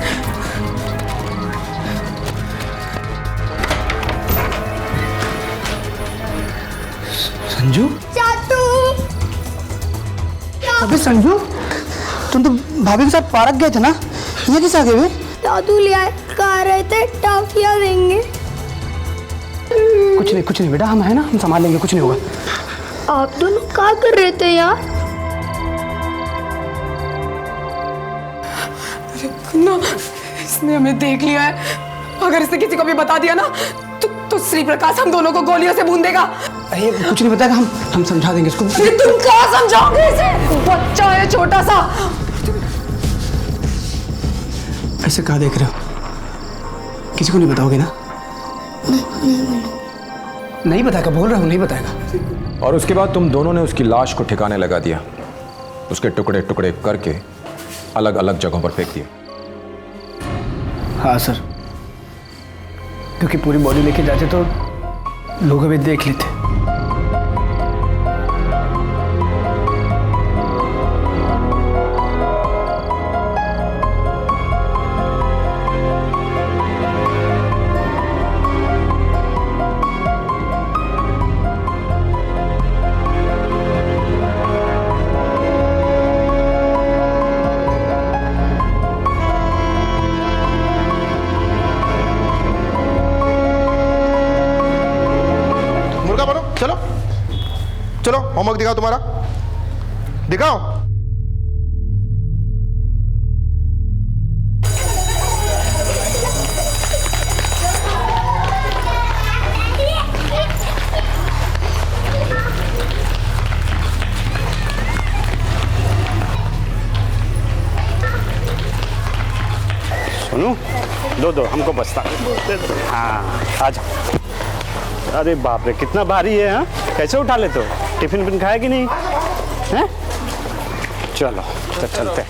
संजू? चाचू अबे संजू, तुम तो भाभी के साथ पार्क गए थे ना, ये किस आ गए वे? दादू ले आए, कह रहे थे टॉफियां देंगे। कुछ नहीं बेटा, हम है ना, हम संभाल लेंगे, कुछ नहीं होगा। आप दोनों क्या कर रहे थे यार? गुन्ना इसने हमें देख लिया है, अगर इसने किसी को भी बता दिया ना तो श्री प्रकाश हम दोनों को गोलियों से भून देगा। अरे कुछ नहीं बताएगा, हम समझा देंगे इसको। तुम क्या समझाओगे इसे? बच्चा है छोटा सा। ऐसे कहाँ देख रहे हो? किसी को नहीं बताओगे ना? नहीं बताएगा, बोल रहा हूँ नहीं बताएगा। और उसके बाद तुम दोनों ने उसकी लाश को ठिकाने लगा दिया, उसके टुकड़े टुकड़े करके अलग अलग जगहों पर फेंक दिया। हाँ सर, क्योंकि पूरी बॉडी लेके जाते तो लोग भी देख लेते। चलो चलो, होमवर्क दिखाओ तुम्हारा, दिखाओ। सुनो, दो हमको बस्ता। हाँ आ जाओ। अरे बाप रे, कितना भारी है। हाँ कैसे उठा लेते हो? टिफिन विफिन खाया कि नहीं? हैं? चलो तो चलते।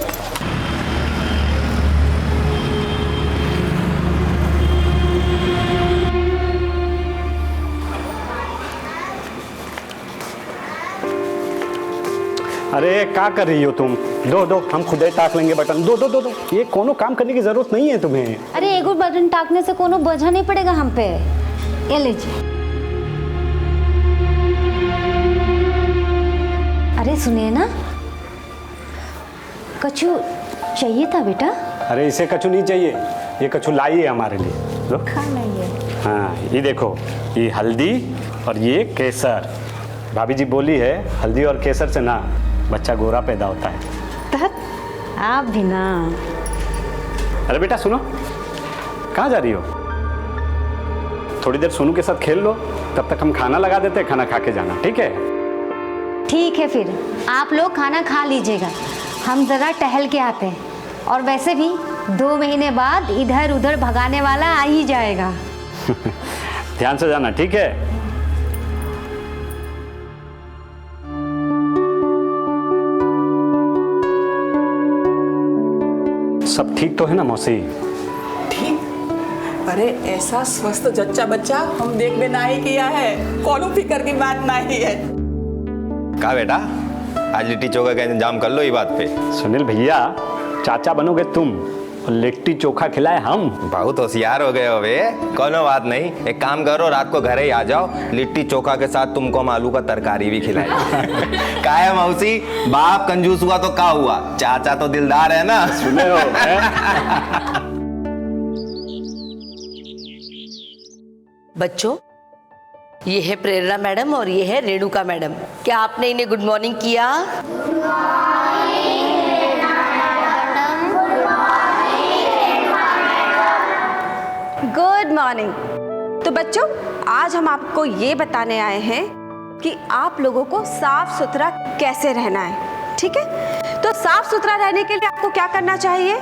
अरे क्या कर रही हो तुम? दो हम खुद ही टाक लेंगे बटन। दो ये कोनो काम करने की जरूरत नहीं है तुम्हें। अरे एगो बटन टाकने से कोनो बोझा नहीं पड़ेगा हम पे। ये लीजिए। अरे सुनिए ना, कछु चाहिए था बेटा? अरे इसे कछु नहीं चाहिए, ये कछु लाई है हमारे लिए। लो। खाना ही है। हाँ ये देखो, ये हल्दी और ये केसर। भाभी जी बोली है हल्दी और केसर से ना बच्चा गोरा पैदा होता है। आप भी ना। अरे बेटा सुनो, कहाँ जा रही हो? थोड़ी देर सोनू के साथ खेल लो, तब तक हम खाना लगा देते हैं, खाना खा के जाना, ठीक है? ठीक है, फिर आप लोग खाना खा लीजिएगा, हम जरा टहल के आते हैं। और वैसे भी 2 महीने बाद इधर उधर भगाने वाला आ ही जाएगा। ध्यान से जाना, ठीक है? सब ठीक तो है ना मौसी? ठीक। अरे ऐसा स्वस्थ जच्चा बच्चा हम देख में ना ही किया है, कोनो फिक्र की बात ना ही है। कहा बेटा, आज लिट्टी चोखा का इंतजाम कर लो ये बात पे। सुनील भैया, चाचा बनोगे तुम और लिट्टी चोखा खिलाए हम। बहुत होशियार हो गए हो बे। कोनो बात नहीं, एक काम करो, रात को घर ही आ जाओ, लिट्टी चोखा के साथ तुमको हम आलू का तरकारी भी खिलाए। का है मौसी, बाप कंजूस हुआ तो का हुआ, चाचा तो दिलदार है ना। सुने हो? बच्चों, ये है प्रेरणा मैडम और ये है रेणुका मैडम। क्या आपने इन्हें गुड मॉर्निंग किया? Good morning. तो बच्चों, आज हम आपको ये बताने आए हैं कि आप लोगों को साफ सुथरा कैसे रहना है, ठीक है? तो साफ सुथरा रहने के लिए आपको क्या करना चाहिए?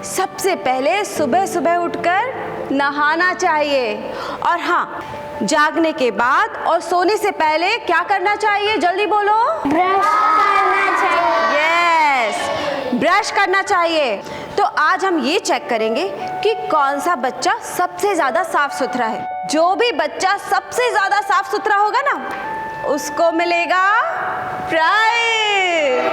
सबसे पहले सुबह सुबह उठकर नहाना चाहिए, और हाँ, जागने के बाद और सोने से पहले क्या करना चाहिए? जल्दी बोलो। ब्रश करना चाहिए। यस, ब्रश करना चाहिए। तो आज हम ये चेक करेंगे कि कौन सा बच्चा सबसे ज्यादा साफ सुथरा है। जो भी बच्चा सबसे ज्यादा साफ सुथरा होगा ना, उसको मिलेगा प्राइज।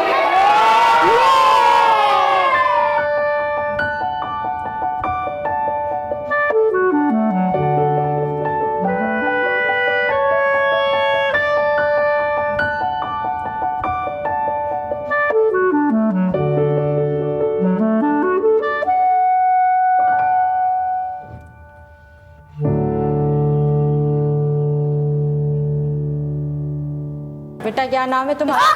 बेटा, क्या नाम है तुम्हारा?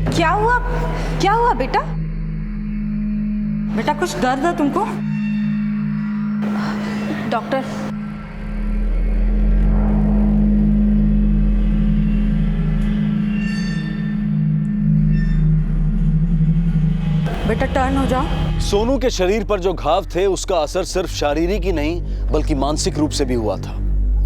क्या हुआ? क्या हुआ बेटा? बेटा, कुछ दर्द है तुमको? डॉक्टर, बेटा टर्न हो जाओ। सोनू के शरीर पर जो घाव थे उसका असर सिर्फ शारीरिक ही नहीं बल्कि मानसिक रूप से भी हुआ था,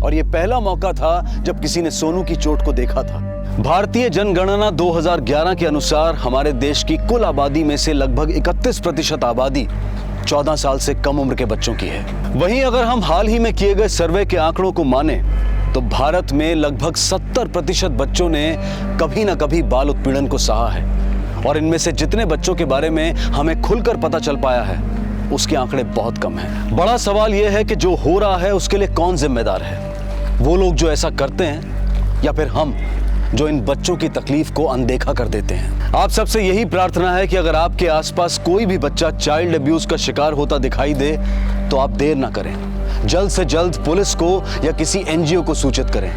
और ये पहला मौका था जब किसी ने सोनू की चोट को देखा था। भारतीय जनगणना 2011 के अनुसार हमारे देश की कुल आबादी में से लगभग 31% आबादी 14 साल से कम उम्र के बच्चों की है। वहीं अगर हम हाल ही में किए गए सर्वे के आंकड़ों को माने तो भारत में लगभग 70% बच्चों ने कभी ना कभी बाल उत्पीड़न को सहा है, और इनमें से जितने बच्चों के बारे में हमें खुलकर पता चल पाया है उसके आंकड़े बहुत कम हैं। बड़ा सवाल यह है कि जो हो रहा है उसके लिए कौन जिम्मेदार है? वो लोग जो ऐसा करते हैं, या फिर हम जो इन बच्चों की तकलीफ को अनदेखा कर देते हैं? आप सबसे यही प्रार्थना है कि अगर आपके आसपास कोई भी बच्चा चाइल्ड अब्यूज का शिकार होता दिखाई दे तो आप देर ना करें, जल्द से जल्द पुलिस को या किसी एनजीओ को सूचित करें।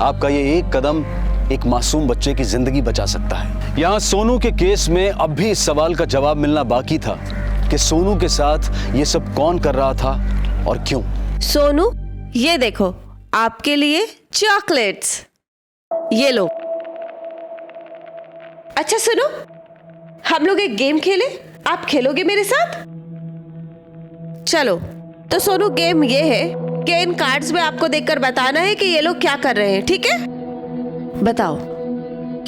आपका ये एक कदम एक मासूम बच्चे की जिंदगी बचा सकता है। यहाँ सोनू के केस में अब भी इस सवाल का जवाब मिलना बाकी था कि सोनू के साथ ये सब कौन कर रहा था और क्यों। सोनू, ये देखो आपके लिए चॉकलेट्स, ये लो। अच्छा सुनो, हम लोग एक गेम खेले, आप खेलोगे मेरे साथ? चलो, तो सोनू गेम ये है कि इन कार्ड्स में आपको देखकर बताना है कि ये लोग क्या कर रहे हैं, ठीक है? बताओ,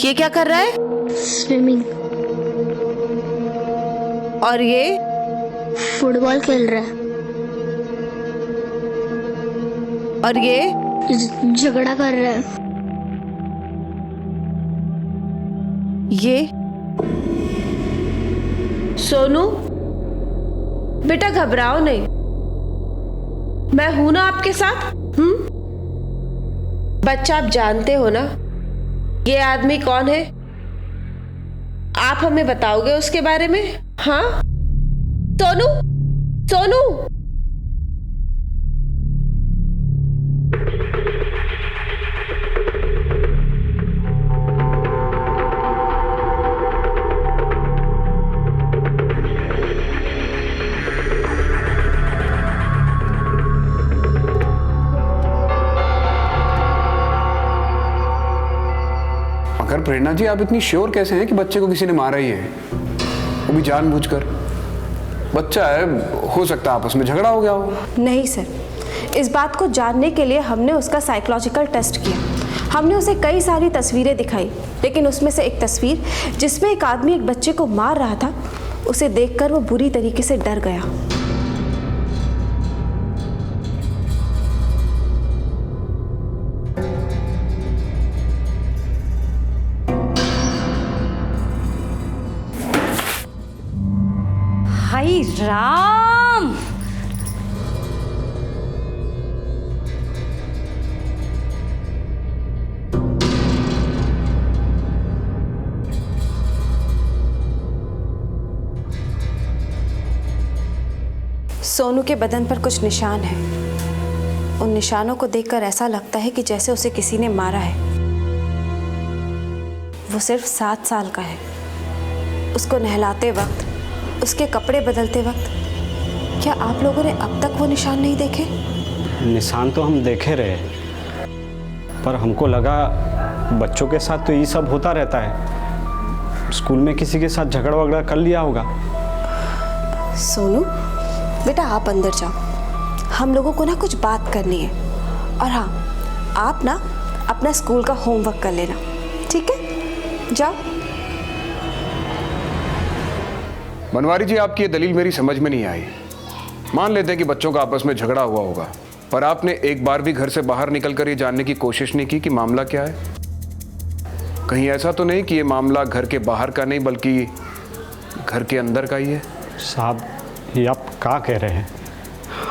ये क्या कर रहा है? स्विमिंग। और ये फुटबॉल खेल रहा है। और ये झगड़ा कर रहा है। ये सोनू, बेटा घबराओ नहीं, मैं हूं ना आपके साथ। बच्चा, आप जानते हो ना ये आदमी कौन है? आप हमें बताओगे उसके बारे में? हाँ सोनू, सोनू। मगर प्रेरणा जी, आप इतनी श्योर कैसे हैं कि बच्चे को किसी ने मारा ही है, वो भी जानबूझकर? बच्चा है, हो सकता है आपस में झगड़ा हो गया हो। नहीं सर, इस बात को जानने के लिए हमने उसका साइकोलॉजिकल टेस्ट किया। हमने उसे कई सारी तस्वीरें दिखाई, लेकिन उसमें से एक तस्वीर जिसमें एक आदमी एक बच्चे को मार रहा था, उसे देखकर वो बुरी तरीके से डर गया। हाय राम, सोनू के बदन पर कुछ निशान है। उन निशानों को देखकर ऐसा लगता है कि जैसे उसे किसी ने मारा है। वो सिर्फ 7 साल का है। उसको नहलाते वक्त, उसके कपड़े बदलते वक्त, क्या आप लोगों ने अब तक वो निशान नहीं देखे? निशान तो हम देखे रहे, पर हमको लगा बच्चों के साथ तो ये सब होता रहता है। स्कूल में किसी के साथ झगड़ा वगड़ा कर लिया होगा। सोनू बेटा, आप अंदर जाओ, हम लोगों को ना कुछ बात करनी है। और हाँ, आप ना अपना स्कूल का होमवर्क कर लेना, ठीक है? जाओ। बनवारी जी, आपकी ये दलील मेरी समझ में नहीं आई। मान लेते हैं कि बच्चों का आपस में झगड़ा हुआ होगा, पर आपने एक बार भी घर से बाहर निकलकर ये जानने की कोशिश नहीं की कि मामला क्या है। कहीं ऐसा तो नहीं कि ये मामला घर के बाहर का नहीं बल्कि घर के अंदर का ही है? साहब, ये आप क्या कह रहे हैं?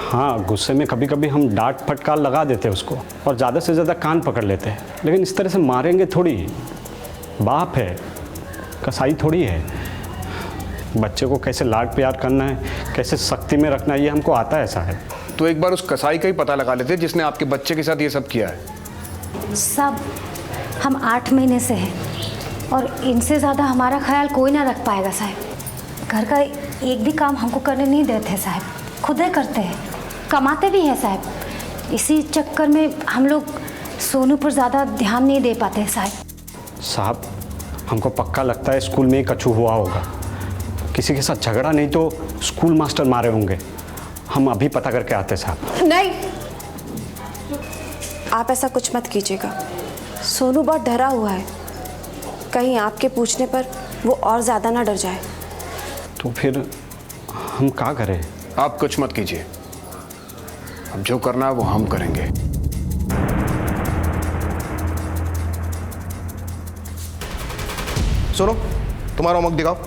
हाँ, गुस्से में कभी कभी हम डांट फटकार लगा देते उसको और ज़्यादा से ज़्यादा कान पकड़ लेते हैं, लेकिन इस तरह से मारेंगे थोड़ी। बाप है, कसाई थोड़ी है। बच्चे को कैसे लाड प्यार करना है, कैसे सख्ती में रखना है, ये हमको आता है साहब। तो एक बार उस कसाई का ही पता लगा लेते जिसने आपके बच्चे के साथ ये सब किया है। सब हम 8 महीने से हैं और इनसे ज़्यादा हमारा ख्याल कोई ना रख पाएगा साहब। घर का एक भी काम हमको करने नहीं देते साहब, खुद ही करते हैं, कमाते भी हैं साहब। इसी चक्कर में हम लोग सोनू पर ज़्यादा ध्यान नहीं दे पाते साहब। साहब, हमको पक्का लगता है स्कूल में ही कछु हुआ होगा। किसी के साथ झगड़ा नहीं तो स्कूल मास्टर मारे होंगे। हम अभी पता करके आते साहब। नहीं, आप ऐसा कुछ मत कीजिएगा। सोनू बहुत डरा हुआ है, कहीं आपके पूछने पर वो और ज़्यादा ना डर जाए। तो फिर हम क्या करें? आप कुछ मत कीजिए, अब जो करना है वो हम करेंगे। सुनो, तुम्हारा होमवर्क दिखाओ।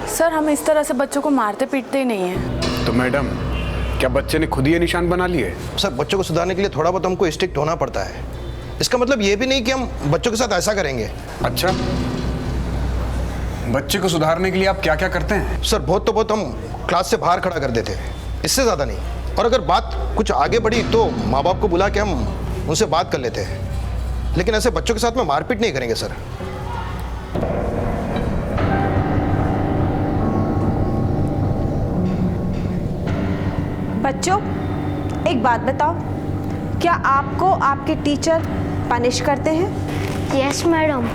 सर, हम इस तरह से बच्चों को मारते पीटते ही नहीं हैं। तो मैडम, क्या बच्चे ने खुद ही ये निशान बना लिए? सर, बच्चों को सुधारने के लिए थोड़ा बहुत हमको स्ट्रिक्ट होना पड़ता है। इसका मतलब ये भी नहीं कि हम बच्चों के साथ ऐसा करेंगे। अच्छा, बच्चे को सुधारने के लिए आप क्या क्या करते हैं? सर, बहुत तो बहुत हम क्लास से बाहर खड़ा कर देते हैं, इससे ज़्यादा नहीं। और अगर बात कुछ आगे बढ़ी तो माँ बाप को बुला के हम उनसे बात कर लेते हैं, लेकिन ऐसे बच्चों के साथ में मारपीट नहीं करेंगे सर। बच्चों, एक बात बताओ, क्या आपको आपके टीचर पनिश करते हैं? यस मैडम,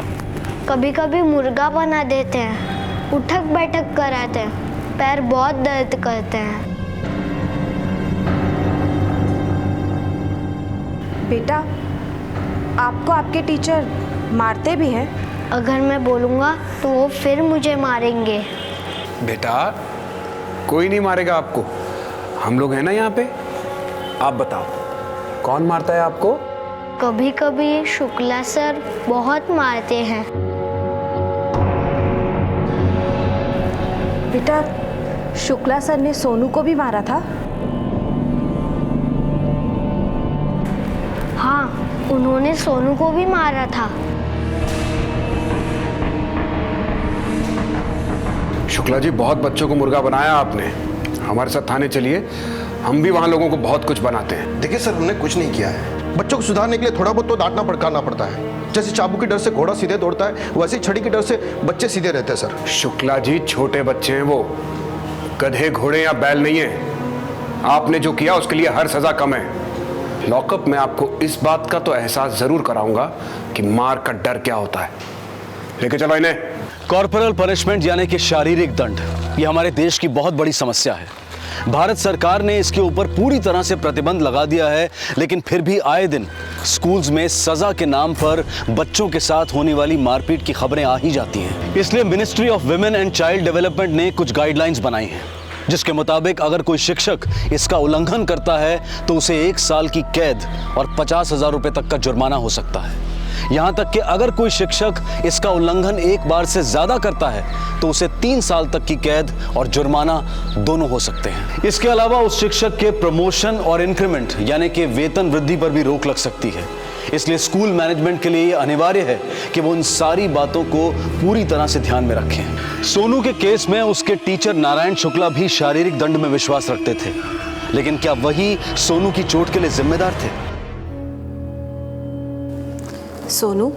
कभी कभी मुर्गा बना देते हैं, उठक बैठक कराते हैं, पैर बहुत दर्द करते हैं। बेटा, आपको आपके टीचर मारते भी हैं? अगर मैं बोलूँगा तो वो फिर मुझे मारेंगे। बेटा, कोई नहीं मारेगा आपको, हम लोग हैं ना यहाँ पे। आप बताओ, कौन मारता है आपको? कभी कभी शुक्ला सर बहुत मारते हैं। बेटा, शुक्ला सर ने सोनू को भी मारा था? हाँ, उन्होंने सोनू को भी मारा था। शुक्ला जी, बहुत बच्चों को मुर्गा बनाया आपने। हमारे साथ थाने चलिए, हम भी वहाँ लोगों को बहुत कुछ बनाते हैं। देखिए सर, हमने कुछ नहीं किया है। बच्चों को सुधारने के लिए थोड़ा बहुत तो डांटना पड़काना पड़ता है। जैसे चाबू के डर से घोड़ा सीधे दौड़ता है, वैसे ही छड़ी के डर से बच्चे सीधे रहते हैं सर। शुक्ला जी, छोटे बच्चे हैं वो, गधे घोड़े या बैल नहीं है। आपने जो किया उसके लिए हर सजा कम है। लॉकअप में आपको इस बात का तो एहसास जरूर कराऊंगा कि मार का डर क्या होता है। लेके चलो इन्हें। कॉर्पोरल पनिशमेंट यानी कि शारीरिक दंड, ये हमारे देश की बहुत बड़ी समस्या है। भारत सरकार ने इसके ऊपर पूरी तरह से प्रतिबंध लगा दिया है, लेकिन फिर भी आए दिन स्कूल्स में सजा के नाम पर बच्चों के साथ होने वाली मारपीट की खबरें आ ही जाती हैं। इसलिए ministry of women and child development ने कुछ गाइडलाइंस बनाई हैं, जिसके मुताबिक अगर कोई शिक्षक इसका उल्लंघन करता है तो उसे 1 साल की कैद और 50,000 रुपए तक का जुर्माना हो सकता है। यहां तक कि अगर कोई शिक्षक इसका उल्लंघन एक बार से ज्यादा करता है तो उसे 3 साल तक की कैद और जुर्माना दोनों हो सकते हैं। इसके अलावा उस शिक्षक के प्रमोशन और इंक्रीमेंट यानी कि वेतन वृद्धि पर भी रोक लग सकती है। इसलिए स्कूल मैनेजमेंट के लिए यह अनिवार्य है कि वो इन सारी बातों को पूरी तरह से ध्यान में रखें। सोनू के केस में उसके टीचर नारायण शुक्ला भी शारीरिक दंड में विश्वास रखते थे, लेकिन क्या वही सोनू की चोट के लिए जिम्मेदार थे? सोनू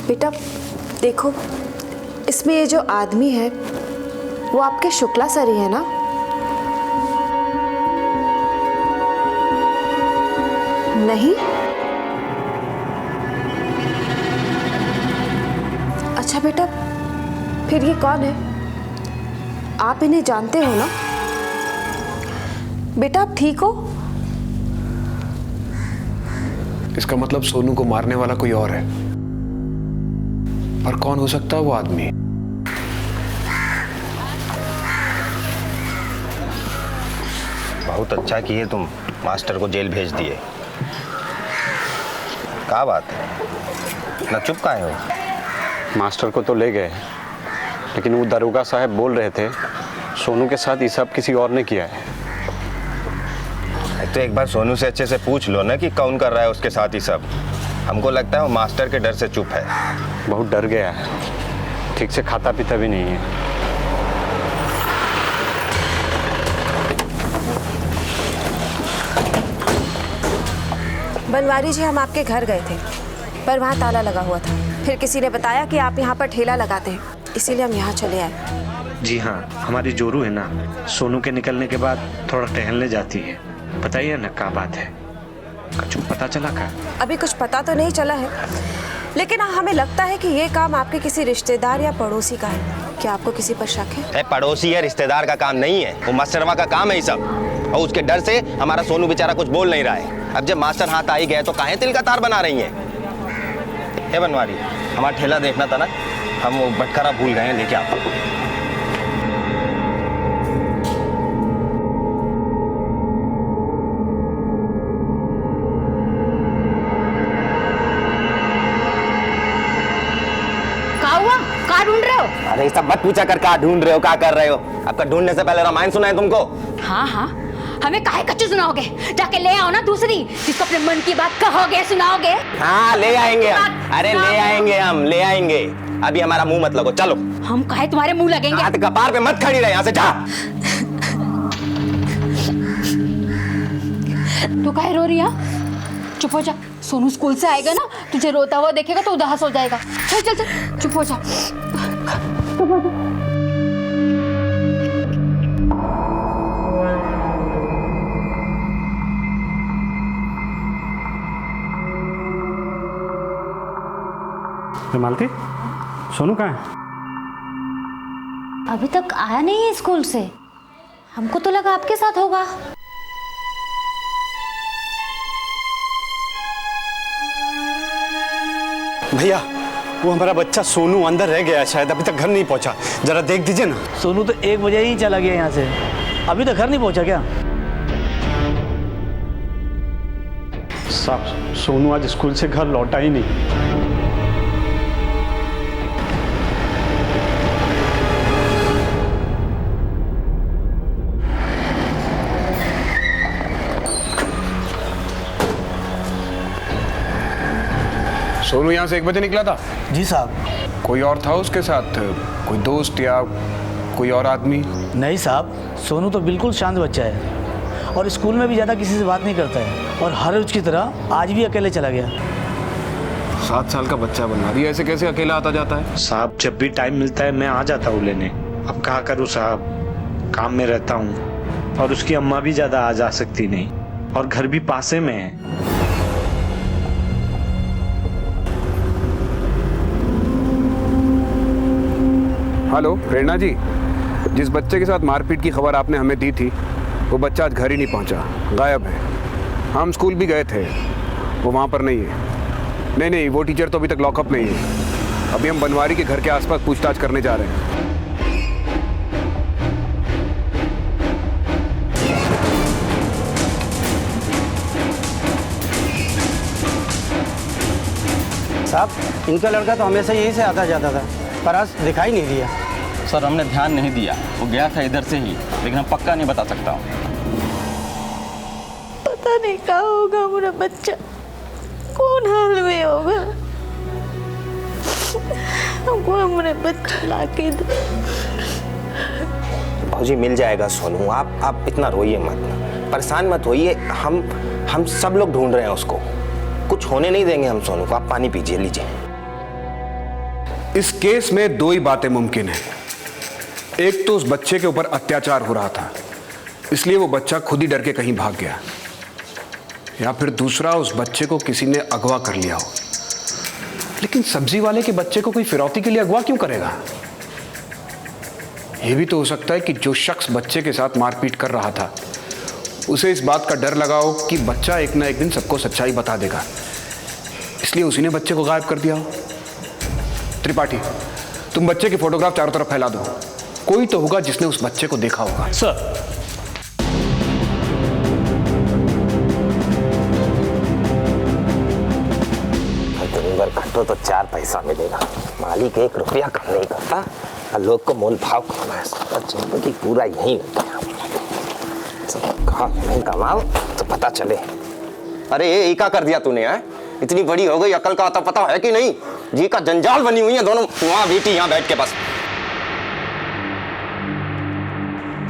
बेटा देखो, इसमें ये जो आदमी है वो आपके शुक्ला सर ही है ना? नहीं? अच्छा बेटा, फिर ये कौन है? आप इन्हें जानते हो ना? बेटा आप ठीक हो? इसका मतलब सोनू को मारने वाला कोई और है, पर कौन हो सकता है वो आदमी? बहुत अच्छा किए तुम मास्टर को जेल भेज दिए। क्या बात है, ना चुप काहे हो? मास्टर को तो ले गए, लेकिन वो दरोगा साहब बोल रहे थे सोनू के साथ ये सब किसी और ने किया है। तो एक बार सोनू से अच्छे से पूछ लो ना कि कौन कर रहा है उसके साथ ही सब। हमको लगता है वो मास्टर के डर से चुप है। बहुत डर गया है, ठीक से खाता पीता भी नहीं है। बनवारी जी, हम आपके घर गए थे पर वहाँ ताला लगा हुआ था। फिर किसी ने बताया कि आप यहाँ पर ठेला लगाते हैं, इसीलिए हम यहाँ चले आए। जी हाँ, हमारी जोरू है ना, सोनू के निकलने के बाद थोड़ा टहलने जाती है। बताइए ना क्या बात है, कुछ पता चला का? अभी कुछ पता तो नहीं चला है, लेकिन हमें लगता है कि ये काम आपके किसी रिश्तेदार या पड़ोसी का है। क्या आपको किसी पर शक है? पड़ोसी या रिश्तेदार का काम नहीं है, वो मास्टरवा का काम है ये सब। और उसके डर से हमारा सोनू बेचारा कुछ बोल नहीं रहा है। अब जब मास्टर हाथ आ ही गए तो काहे तिल का तार बना रही है? बनवारी, हमारा ठेला देखना था ना, हम वो बटखरा भूल गए हैं, लेके आओ। कहाँ ढूंढ रहे हो? अरे सब मत पूछा कर, कहाँ ढूंढ रहे हो, क्या कर रहे हो? आपका ढूंढने से पहले रामायण सुना है तुमको? हाँ हाँ, हमें काहे कच्चे सुनाओगे? जाके ले आओ ना दूसरी, जिसको अपने मन की बात कहोगे, सुनाओगे। हाँ ले आएंगे हम, अरे ले आएंगे हम, ले आएंगे। अभी हमारा मुंह मत लगो, चलो। हम काहे तुम्हारे मुंह लगेंगे? हाथ कपार पे मत खड़ी रहे, यहाँ से जा। तू काहे रो रही है? चुप हो जा, सोनू स्कूल से आएगा ना, तुझे रोता हुआ देखेगा तो उदास हो जाएगा। चल चल चल, चुप हो जा, चुप हो जा। मालती, सोनू कहाँ है? अभी तक आया नहीं है स्कूल से, हमको तो लगा आपके साथ होगा। भैया, वो हमारा बच्चा सोनू अंदर रह गया, शायद अभी तक घर नहीं पहुंचा। जरा देख दीजिए ना। सोनू तो 1 बजे ही चला गया यहाँ से, अभी तक घर नहीं पहुंचा क्या? साहब, सोनू आज स्कूल से घर लौटा ही नहीं। सोनू यहाँ से 1 बजे निकला था? जी साहब। कोई और था उसके साथ, कोई दोस्त या कोई और आदमी? नहीं साहब, सोनू तो बिल्कुल शांत बच्चा है और स्कूल में भी ज़्यादा किसी से बात नहीं करता है और हर रोज की तरह आज भी अकेले चला गया। 7 साल का बच्चा बनवा दिया, ऐसे कैसे अकेला आता जाता है? साहब, जब भी टाइम मिलता है मैं आ जाता हूँ लेने। अब क्या करूँ साहब, काम में रहता हूँ और उसकी अम्मा भी ज़्यादा आ जा सकती नहीं और घर भी पासे में है। हेलो प्रेरणा जी, जिस बच्चे के साथ मारपीट की खबर आपने हमें दी थी, वो बच्चा आज घर ही नहीं पहुंचा, गायब है। हम स्कूल भी गए थे, वो वहाँ पर नहीं है। नहीं, वो टीचर तो अभी तक लॉकअप नहीं है। अभी हम बनवारी के घर के आसपास पूछताछ करने जा रहे हैं। साहब इनका लड़का तो हमेशा यहीं से आता जाता था, पर आज दिखाई नहीं दिया। सर हमने ध्यान नहीं दिया, वो गया था इधर से ही, लेकिन हम पक्का नहीं बता सकता हूँ। पता नहीं कहाँ होगा मेरा बच्चा, कौन हाल में होगा। हमको हमारे बच्चा लाके दो। भाजी मिल जाएगा सोनू, आप इतना रोइए मत, परेशान मत होइए। हम सब लोग ढूंढ रहे हैं उसको, कुछ होने नहीं देंगे हम सोनू को। आप पानी पीजिए, लीजिए। इस केस में दो ही बातें मुमकिन है। एक तो उस बच्चे के ऊपर अत्याचार हो रहा था, इसलिए वो बच्चा खुद ही डर के कहीं भाग गया, या फिर दूसरा उस बच्चे को किसी ने अगवा कर लिया हो। लेकिन सब्जी वाले के बच्चे को कोई फिरौती के लिए अगवा क्यों करेगा? यह भी तो हो सकता है कि जो शख्स बच्चे के साथ मारपीट कर रहा था उसे इस बात का डर लगा हो कि बच्चा एक ना एक दिन सबको सच्चाई बता देगा, इसलिए उसी ने बच्चे को गायब कर दिया हो। त्रिपाठी, तुम बच्चे की फोटोग्राफ चारों तरफ फैला दो, कोई तो होगा जिसने उस बच्चे को देखा होगा। सर खटो तो 4 पैसा मिलेगा, मालिक 1 रुपया कम नहीं करता और लोग को मोल भाव करना है। जिंदगी पूरा यही नहीं कमाओ तो पता चले। अरे ये क्या कर दिया तूने? है इतनी बड़ी हो गई, अकल का आता पता है कि नहीं? जी का जंजाल बनी हुई है दोनों वहां बेटी यहाँ बैठ के। बस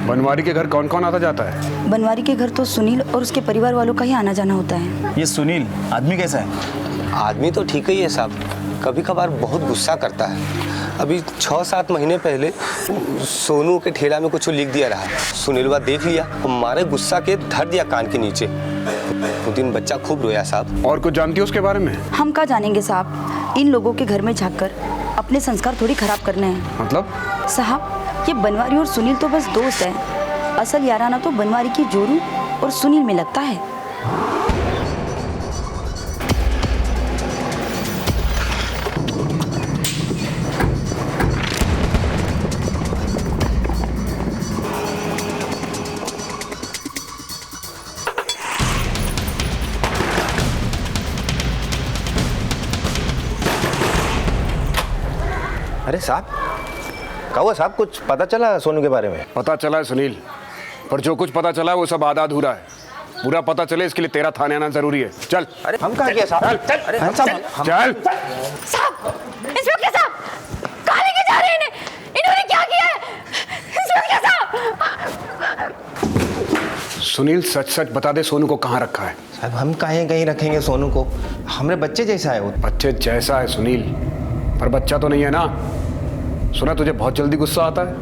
बनवारी के घर कौन कौन आता जाता है? बनवारी के घर तो सुनील और उसके परिवार वालों का ही आना जाना होता है। ये सुनील आदमी कैसा है? आदमी तो ठीक ही है साहब, कभी कभार बहुत गुस्सा करता है। अभी 6-7 महीने पहले सोनू के ठेला में कुछ लिख दिया रहा, सुनीलवा देख लिया और मारे गुस्सा के धर दिया कान के नीचे। उस दिन बच्चा खूब रोया साहब। और कुछ जानती हो उसके बारे में? हम क्या जानेंगे साहब, इन लोगों के घर में झांककर अपने संस्कार थोड़ी खराब करने हैं। मतलब? साहब ये बनवारी और सुनील तो बस दोस्त हैं, असल याराना तो बनवारी की जोरू और सुनील में लगता है। अरे साहब, क्या हुआ साहब? कुछ पता चला सोनू के बारे में? पता चला है सुनील, पर जो कुछ पता चला है वो सब आधा अधूरा है। पूरा पता चले इसके लिए तेरा थाने आना जरूरी है। चल। अरे हम कहाँ गए साहब? चल। अरे चल। साहब, इंस्पेक्टर साहब, कहाँ लेके जा रहे हैं इन्हें? इन्होंने क्या किया है? इंस्पेक्टर साहब! सुनील सच सच बता दे, सोनू को कहाँ रखा है? साहब हम कहीं रखेंगे सोनू को, हमारे बच्चे जैसा है वो। बच्चे जैसा है सुनील, पर बच्चा तो नहीं है ना। सुना तुझे बहुत जल्दी गुस्सा आता है।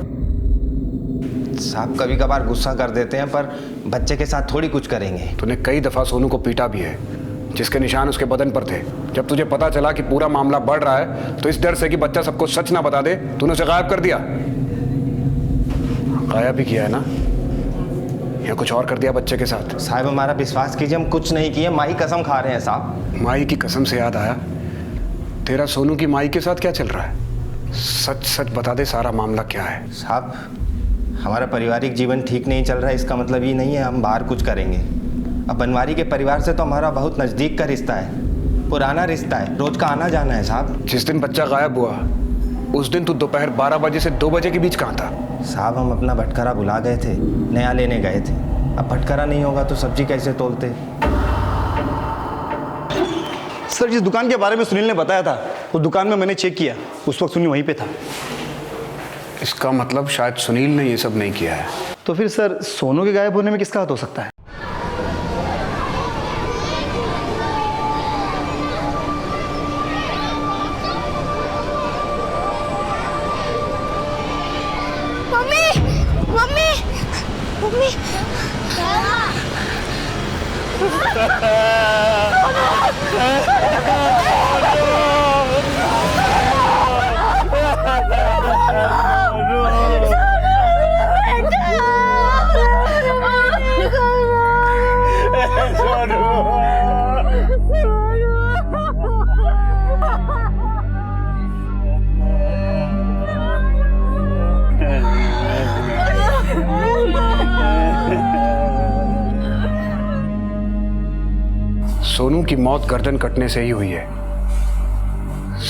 साहब कभी कभार गुस्सा कर देते हैं, पर बच्चे के साथ थोड़ी कुछ करेंगे। तूने कई दफा सोनू को पीटा भी है, जिसके निशान उसके बदन पर थे। जब तुझे पता चला कि पूरा मामला बढ़ रहा है तो इस डर से कि बच्चा सबको सच ना बता दे, तूने उसे गायब कर दिया। गायब भी किया है ना, या कुछ और कर दिया बच्चे के साथ? साहब हमारा विश्वास कीजिए, हम कुछ नहीं किए, माई कसम खा रहे हैं साहब। माई की कसम से याद आया, तेरा सोनू की माई के साथ क्या चल रहा है? सच सच बता दे, सारा मामला क्या है? साहब हमारा पारिवारिक जीवन ठीक नहीं चल रहा है, इसका मतलब ये नहीं है हम बाहर कुछ करेंगे। अब बनवारी के परिवार से तो हमारा बहुत नज़दीक का रिश्ता है, पुराना रिश्ता है, रोज का आना जाना है साहब। जिस दिन बच्चा गायब हुआ उस दिन तू दोपहर 12 बजे से 2 बजे के बीच कहाँ था? साहब हम अपना भटकरा भुला गए थे, नया लेने गए थे। अब भटकरा नहीं होगा तो सब्जी कैसे तोलते? सर जिस दुकान के बारे में सुनील ने बताया था, उस दुकान में मैंने चेक किया, उस वक्त सुनील वहीं पे था। इसका मतलब शायद सुनील ने ये सब नहीं किया है। तो फिर सर सोनू के गायब होने में किसका हाथ हो सकता है? मम्मी सोनू की मौत गर्दन कटने से ही हुई है।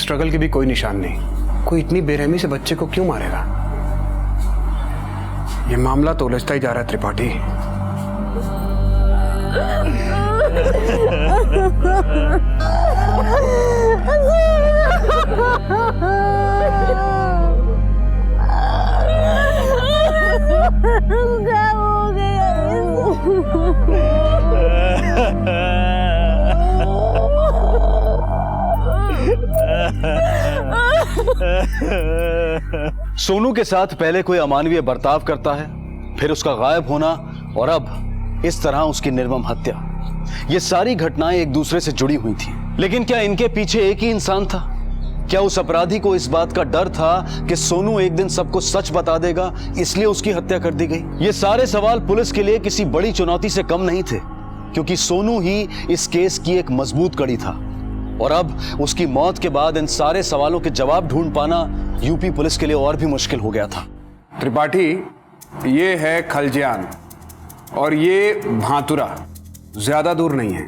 स्ट्रगल के भी कोई निशान नहीं। कोई इतनी बेरहमी से बच्चे को क्यों मारेगा? ये मामला तो उलझता ही जा रहा है त्रिपाठी। क्या हो गया सोनू के साथ पहले कोई अमानवीय बर्ताव करता है, फिर उसका गायब होना और अब इस तरह उसकी निर्मम हत्या। ये सारी घटनाएं एक दूसरे से जुड़ी हुई थी, लेकिन क्या इनके पीछे एक ही इंसान था? क्या उस अपराधी को इस बात का डर था कि सोनू एक दिन सबको सच बता देगा, इसलिए उसकी हत्या कर दी गई? ये सारे सवाल पुलिस के लिए किसी बड़ी चुनौती से कम नहीं थे, क्योंकि सोनू ही इस केस की एक मजबूत कड़ी था। और अब उसकी मौत के बाद इन सारे सवालों के जवाब ढूंढ पाना यूपी पुलिस के लिए और भी मुश्किल हो गया था। त्रिपाठी, ये है खलजियान और ये भातुरा, ज्यादा दूर नहीं है,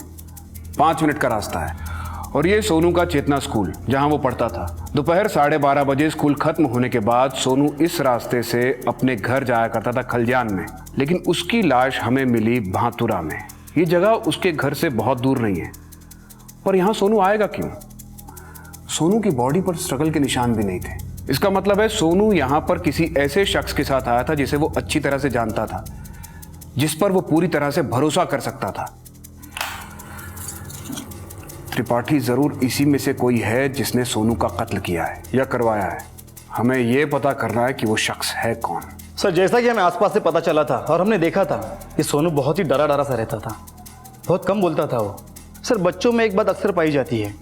5 मिनट का रास्ता है। और ये सोनू का चेतना स्कूल, जहां वो पढ़ता था। दोपहर 12:30 बजे स्कूल खत्म होने के बाद सोनू इस रास्ते से अपने घर जाया करता था खलजियान में, लेकिन उसकी लाश हमें मिली भातुरा में। ये जगह उसके घर से बहुत दूर नहीं है। और यहां सोनू आएगा क्यों? सोनू की बॉडी पर स्ट्रगल के निशान भी नहीं थे। इसका मतलब है सोनू यहां पर किसी ऐसे शख्स के साथ आया था जिसे वो अच्छी तरह से जानता था, जिस पर वो पूरी तरह से भरोसा कर सकता था। त्रिपाठी, जरूर इसी में से कोई है जिसने सोनू का कत्ल किया है या करवाया है। हमें यह पता करना है कि वो शख्स है कौन। सर, जैसा कि हमें आसपास से पता चला था और हमने देखा था कि सोनू बहुत ही डरा डरा सा रहता था, बहुत कम बोलता था वो। सर, बच्चों में एक बात अक्सर पाई जाती है,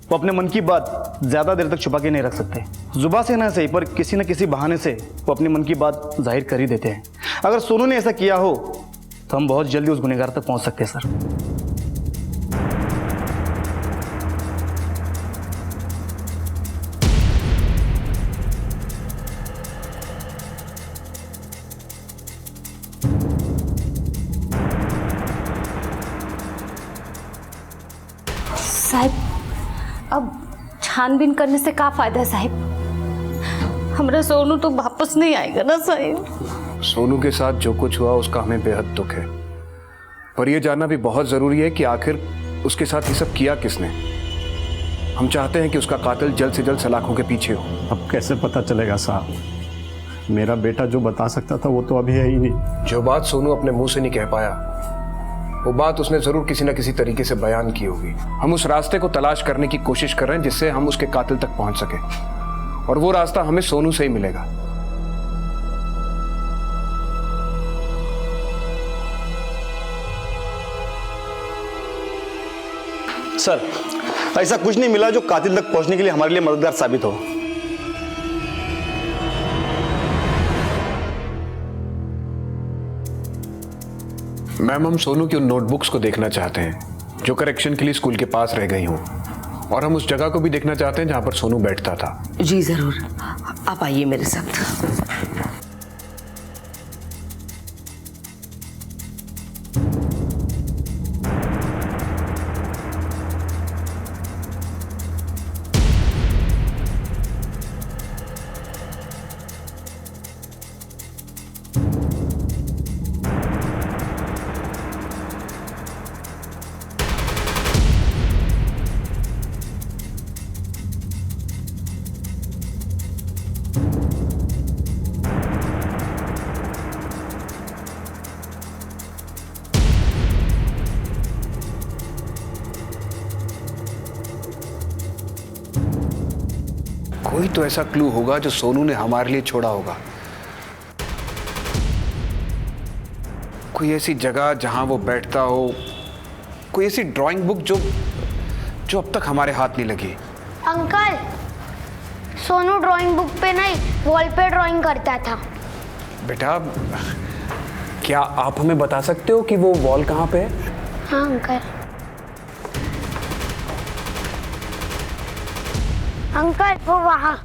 वो अपने मन की बात ज़्यादा देर तक छुपा के नहीं रख सकते। जुबान से ना सही, पर किसी न किसी बहाने से वो अपने मन की बात जाहिर कर ही देते हैं। अगर सोनू ने ऐसा किया हो तो हम बहुत जल्दी उस गुनहगार तक पहुंच सकते हैं सर। साहिब, अब छानबीन करने से क्या फायदा है साहिब? हमारा सोनू तो वापस नहीं आएगा ना साहिब। सोनू के साथ जो कुछ हुआ उसका हमें बेहद दुख है, पर यह जानना भी बहुत जरूरी है कि आखिर उसके साथ ये सब किया किसने। हम चाहते हैं कि उसका कातिल जल्द से जल्द सलाखों के पीछे हो। अब कैसे पता चलेगा साहब? मेरा बेटा जो बता सकता था वो तो अभी है ही नहीं। जो बात सोनू अपने मुंह से नहीं कह पाया, वो बात उसने जरूर किसी न किसी तरीके से बयान की होगी। हम उस रास्ते को तलाश करने की कोशिश कर रहे हैं जिससे हम उसके कातिल तक पहुंच सके, और वो रास्ता हमें सोनू से ही मिलेगा। सर, ऐसा कुछ नहीं मिला जो कातिल तक पहुंचने के लिए हमारे लिए मददगार साबित हो। मैम, हम सोनू की उन नोटबुक्स को देखना चाहते हैं जो करेक्शन के लिए स्कूल के पास रह गई हों, और हम उस जगह को भी देखना चाहते हैं जहां पर सोनू बैठता था। जी जरूर, आप आइए मेरे साथ। कोई तो ऐसा क्लू होगा जो सोनू ने हमारे लिए छोड़ा होगा। कोई ऐसी जगह जहां वो बैठता हो, कोई ऐसी ड्राइंग बुक जो अब तक हमारे हाथ नहीं लगी। अंकल, सोनू ड्राइंग बुक पे नहीं, वॉल पे ड्राइंग करता था। बेटा, क्या आप हमें बता सकते हो कि वो वॉल कहाँ पे है? हाँ अंकल। अंकल, वो वहाँ।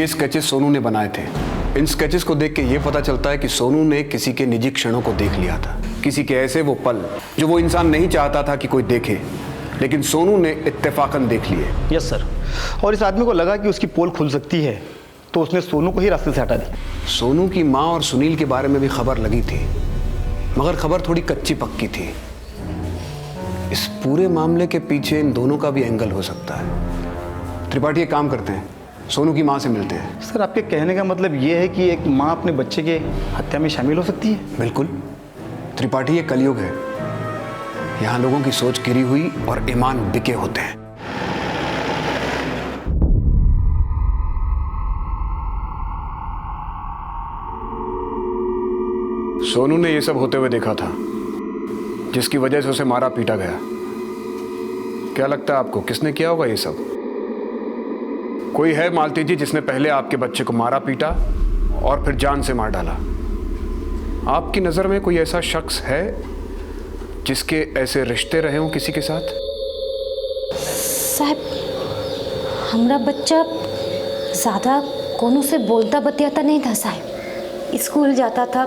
ये स्केचेस सोनू ने बनाए थे। इन स्केचेस को देख के ये पता चलता है कि सोनू ने किसी के निजी क्षणों को देख लिया था, किसी के ऐसे वो पल जो वो इंसान नहीं चाहता था कि कोई देखे, लेकिन सोनू ने इत्तेफाकन देख लिए। Yes sir. और इस आदमी को लगा कि उसकी पोल खुल सकती है, तो उसने सोनू को ही रास्ते से हटा दिया। सोनू की माँ और सुनील के बारे में भी खबर लगी थी, मगर खबर थोड़ी कच्ची पक्की थी। इस पूरे मामले के पीछे इन दोनों का भी एंगल हो सकता है। त्रिपाठी एक काम करते हैं, सोनू की माँ से मिलते हैं। सर, आपके कहने का मतलब ये है कि एक माँ अपने बच्चे के हत्या में शामिल हो सकती है? बिल्कुल। त्रिपाठी ये कलयुग है, यहाँ लोगों की सोच गिरी हुई और ईमान बिके होते हैं। सोनू ने ये सब होते हुए देखा था, जिसकी वजह से उसे मारा पीटा गया। क्या लगता है आपको, किसने किया होगा ये सब? कोई है मालती जी जिसने पहले आपके बच्चे को मारा पीटा और फिर जान से मार डाला? आपकी नजर में कोई ऐसा शख्स है जिसके ऐसे रिश्ते रहे हों किसी के साथ? साहब, हमारा बच्चा ज़्यादा कोनो से बोलता बतियाता नहीं था साहब। स्कूल जाता था,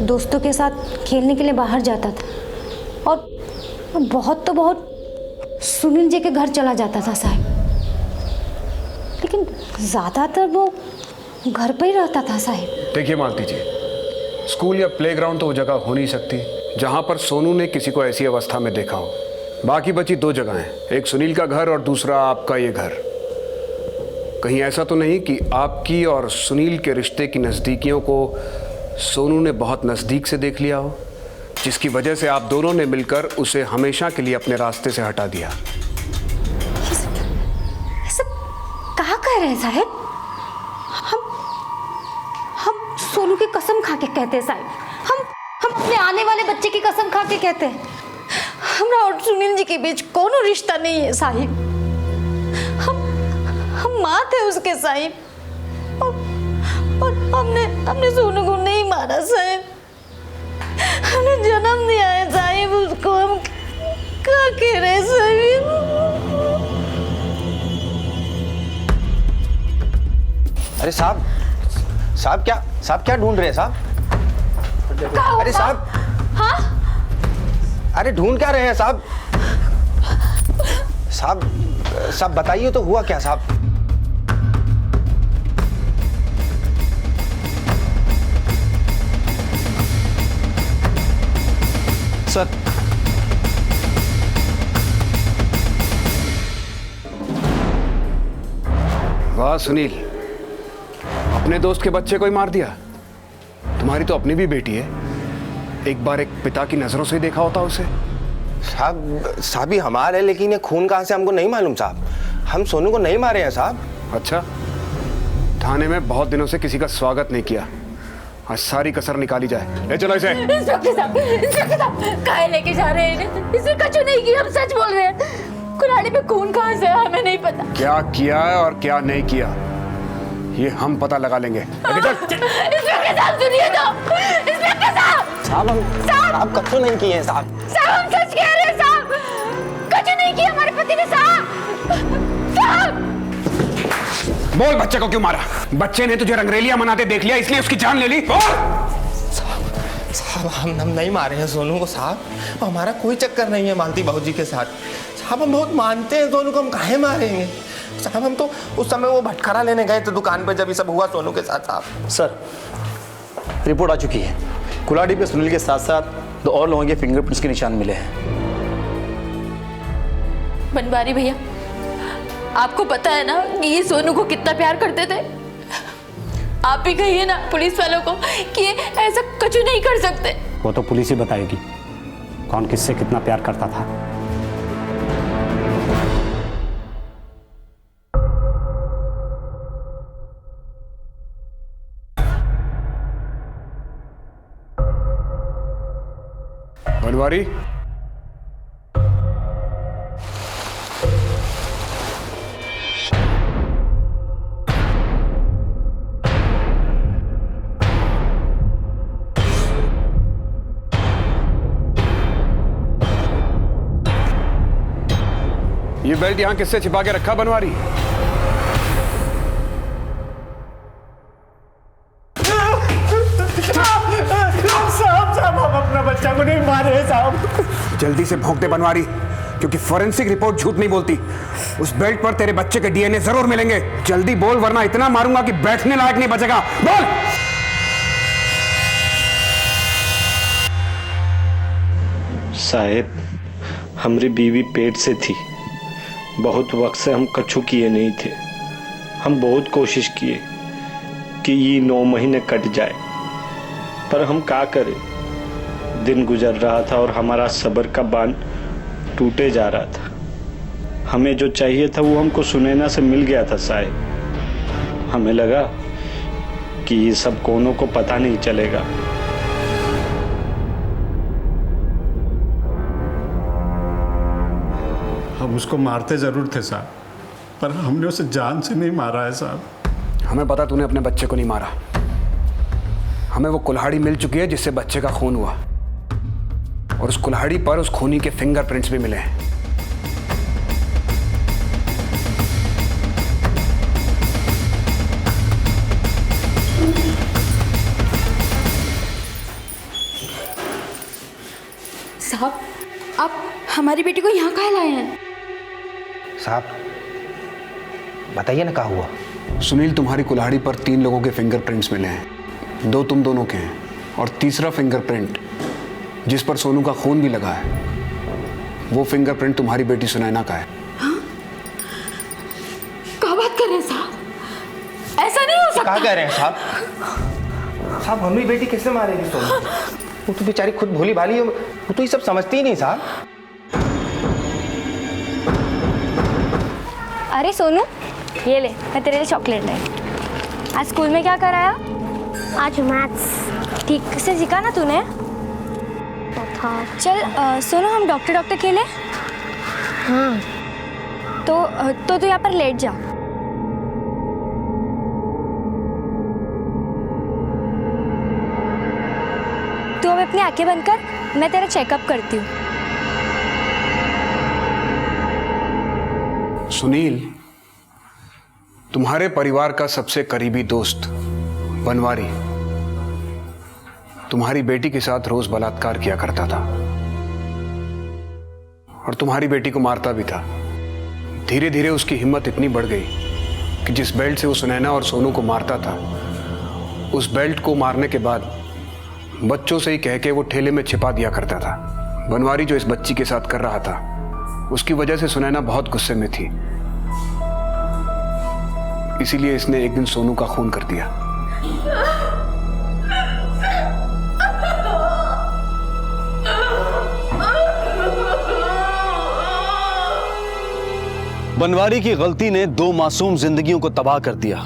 दोस्तों के साथ खेलने के लिए बाहर जाता था और बहुत तो बहुत सुनील जी के घर चला जाता था साहब, लेकिन ज़्यादातर वो घर पर ही रहता था साहब। देखिए मालती जी, स्कूल या प्लेग्राउंड तो वो जगह हो नहीं सकती जहां पर सोनू ने किसी को ऐसी अवस्था में देखा हो। बाकी बची दो जगहें, एक सुनील का घर और दूसरा आपका ये घर। कहीं ऐसा तो नहीं कि आपकी और सुनील के रिश्ते की नज़दीकियों को सोनू ने बहुत नज़दीक से देख लिया हो, जिसकी वजह से आप दोनों ने मिलकर उसे हमेशा के लिए अपने रास्ते से हटा दिया? कहाँ कह रहे हैं साहब? हम सोनू की कसम खा के कहते हैं साहब, हम अपने आने वाले बच्चे की कसम खा के कहते हैं, हमरा और सुनील जी के बीच कोनो रिश्ता नहीं है साहिब। हम माँ थे उसके साहिब, और हमने सोनू को नहीं मारा साहिब, हमने जन्म दिया है साहिब उसको। हम क्या कह रहे हैं साहिब? अरे साहब क्या ढूंढ रहे हैं साहब? अरे साहब, हाँ? अरे ढूंढ क्या रहे हैं साहब? साहब बताइए तो हुआ क्या साहब? सर, वाह सुनील, अपने दोस्त के बच्चे को ही मार दिया। तुम्हारी तो अपनी भी बेटी है, एक बार एक पिता की नजरों से ही देखा होता उसे। साहब ही हमारे, लेकिन ये खून कहाँ से हमको नहीं मालूम साहब। हम सोनू को नहीं मारे हैं साहब। अच्छा, थाने में बहुत दिनों से किसी का स्वागत नहीं किया, आज सारी कसर निकाली जाए। ले चलो इसे। इंस्पेक्टर साहब काहे लेके जा रहे हैं? इसने कुछ नहीं किया, हम सच बोल रहे हैं। कुल्हाड़ी पे खून कहाँ से है हमें नहीं पता। क्या किया है और क्या नहीं किया ये हम पता लगा लेंगे। इंस्पेक्टर साहब सुनिए तो। इंस्पेक्टर साहब हम कच्चू नहीं किए हैं साहब। साहब हम सच कह रहे हैं साहब, कुछ नहीं किया हमारे पति ने साहब। बोल, बच्चे को क्यों मारा? बच्चे ने तुझे रंगरेलिया मनाते देख लिया इसलिए उसकी जान ले ली? साहब हम नहीं मारे हैं सोनू को साहब, हमारा कोई चक्कर नहीं है मालती बहू जी के साथ साहब। हम बहुत मानते हैं सोनू को, हम काहे मारेंगे साहब? हम तो उस समय वो भटकारा लेने गए थे दुकान पे जब ये सब हुआ सोनू के साथ साहब। सर, रिपोर्ट आ चुकी है। कुल्हाड़ी पे सुनील के साथ साथ 2 और लोगों के फिंगरप्रिंट्स के निशान मिले हैं। बनवारी भैया, आपको पता है ना कि ये सोनू को कितना प्यार करते थे? आप ही कहिए ना पुलिस वालों को कि ये ऐसा कुछ नहीं कर सकते। वो तो पुलिस ही बताएगी कौन किससे कितना प्यार करता था। बनवारी, ये बेल्ट यहां किससे छिपा के रखा बनवारी? जल्दी से भोंक दे बनवारी, क्योंकि फोरेंसिक रिपोर्ट झूठ नहीं बोलती। उस बेल्ट पर तेरे बच्चे के डीएनए जरूर मिलेंगे। जल्दी बोल, वरना इतना मारूंगा कि बैठने लायक नहीं बचेगा। बोल। साहेब, हमारी बीवी पेट से थी। बहुत वक्त से हम कछु किए नहीं थे। हम बहुत कोशिश किए कि ये 9 महीने कट जाए, पर हम क्या करें। दिन गुजर रहा था और हमारा सब्र का बांध टूटे जा रहा था। हमें जो चाहिए था वो हमको सुनैना से मिल गया था साहब। हमें लगा कि ये सब कोनों को पता नहीं चलेगा। हम उसको मारते जरूर थे साहब, पर हमने उसे जान से नहीं मारा है साहब। हमें पता तूने अपने बच्चे को नहीं मारा। हमें वो कुल्हाड़ी मिल चुकी है जिससे बच्चे का खून हुआ, और उस कुल्हाड़ी पर उस खूनी के फिंगरप्रिंट्स भी मिले हैं। साहब, आप हमारी बेटी को यहाँ काहे लाए हैं? साहब बताइए ना क्या हुआ। सुनील, तुम्हारी कुल्हाड़ी पर 3 लोगों के फिंगरप्रिंट्स मिले हैं। 2 तुम दोनों के हैं, और तीसरा फिंगरप्रिंट जिस पर सोनू का खून भी लगा है, वो फिंगरप्रिंट तुम्हारी बेटी सुनैना का है। क्या बात कर रहे हैं साहब? ऐसा नहीं हो सकता। क्या कह रहे हैं साहब? साहब हमारी बेटी कैसे मारेगी सोनू? वो तो बेचारी खुद भोली भाली है, वो तो ये सब समझती ही नहीं साहब। अरे सोनू, ये ले, मैं तेरे लिए चॉकलेट लाई। आज स्कूल में क्या कराया? आज मैथ्स। ठीक से सीखा ना तूने? चल सोनू, हम डॉक्टर खेले? हाँ। तो तू यहाँ पर लेट जा। तू अब अपनी आंखें बंद कर, मैं तेरा चेकअप करती हूँ। सुनील, तुम्हारे परिवार का सबसे करीबी दोस्त बनवारी तुम्हारी बेटी के साथ रोज बलात्कार किया करता था, और तुम्हारी बेटी को मारता भी था। धीरे धीरे उसकी हिम्मत इतनी बढ़ गई कि जिस बेल्ट से वो सुनैना और सोनू को मारता था, उस बेल्ट को मारने के बाद बच्चों से ही कह के वो ठेले में छिपा दिया करता था। बनवारी जो इस बच्ची के साथ कर रहा था, उसकी वजह से सुनैना बहुत गुस्से में थी। इसीलिए इसने एक दिन सोनू का खून कर दिया। बनवारी की गलती ने 2 मासूम जिंदगियों को तबाह कर दिया,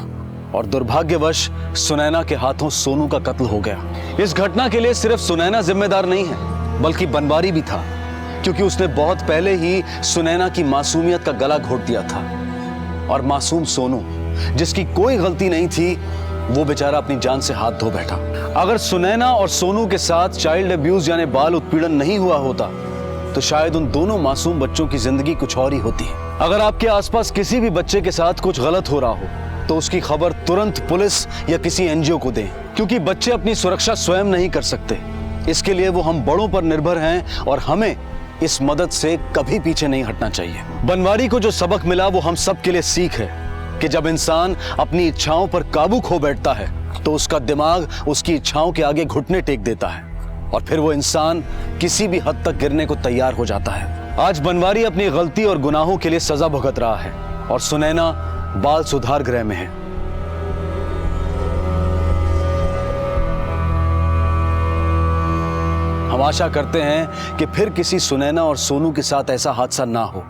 और दुर्भाग्यवश सुनैना के हाथों सोनू का कत्ल हो गया। इस घटना के लिए सिर्फ सुनैना जिम्मेदार नहीं है, बल्कि बनवारी भी था, क्योंकि उसने बहुत पहले ही सुनैना की मासूमियत का गला घोट दिया था। और मासूम सोनू, जिसकी कोई गलती नहीं थी, वो बेचारा अपनी जान से हाथ धो बैठा। अगर सुनैना और सोनू के साथ चाइल्ड अब्यूज यानी बाल उत्पीड़न नहीं हुआ होता, तो शायद उन दोनों मासूम बच्चों की जिंदगी कुछ और ही होती। अगर आपके आसपास किसी भी बच्चे के साथ कुछ गलत हो रहा हो, तो उसकी खबर तुरंत पुलिस या किसी एनजीओ को दें, क्योंकि बच्चे अपनी सुरक्षा स्वयं नहीं कर सकते। इसके लिए वो हम बड़ों पर निर्भर हैं, और हमें इस मदद से कभी पीछे नहीं हटना चाहिए। बनवारी को जो सबक मिला वो हम सब के लिए सीख है कि जब इंसान अपनी इच्छाओं पर काबू खो बैठता है, तो उसका दिमाग उसकी इच्छाओं के आगे घुटने टेक देता है, और फिर वो इंसान किसी भी हद तक गिरने को तैयार हो जाता है। आज बनवारी अपनी गलती और गुनाहों के लिए सजा भुगत रहा है, और सुनैना बाल सुधार गृह में है। हम आशा करते हैं कि फिर किसी सुनैना और सोनू के साथ ऐसा हादसा ना हो।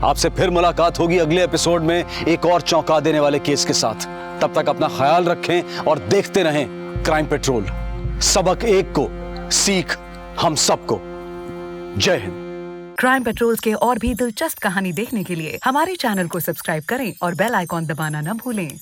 आपसे फिर मुलाकात होगी अगले एपिसोड में एक और चौंका देने वाले केस के साथ। तब तक अपना ख्याल रखें और देखते रहें क्राइम पेट्रोल। सबक एक को, सीख हम सबको। जय हिंद। क्राइम पेट्रोल के और भी दिलचस्प कहानी देखने के लिए हमारे चैनल को सब्सक्राइब करें और बेल आइकॉन दबाना न भूलें।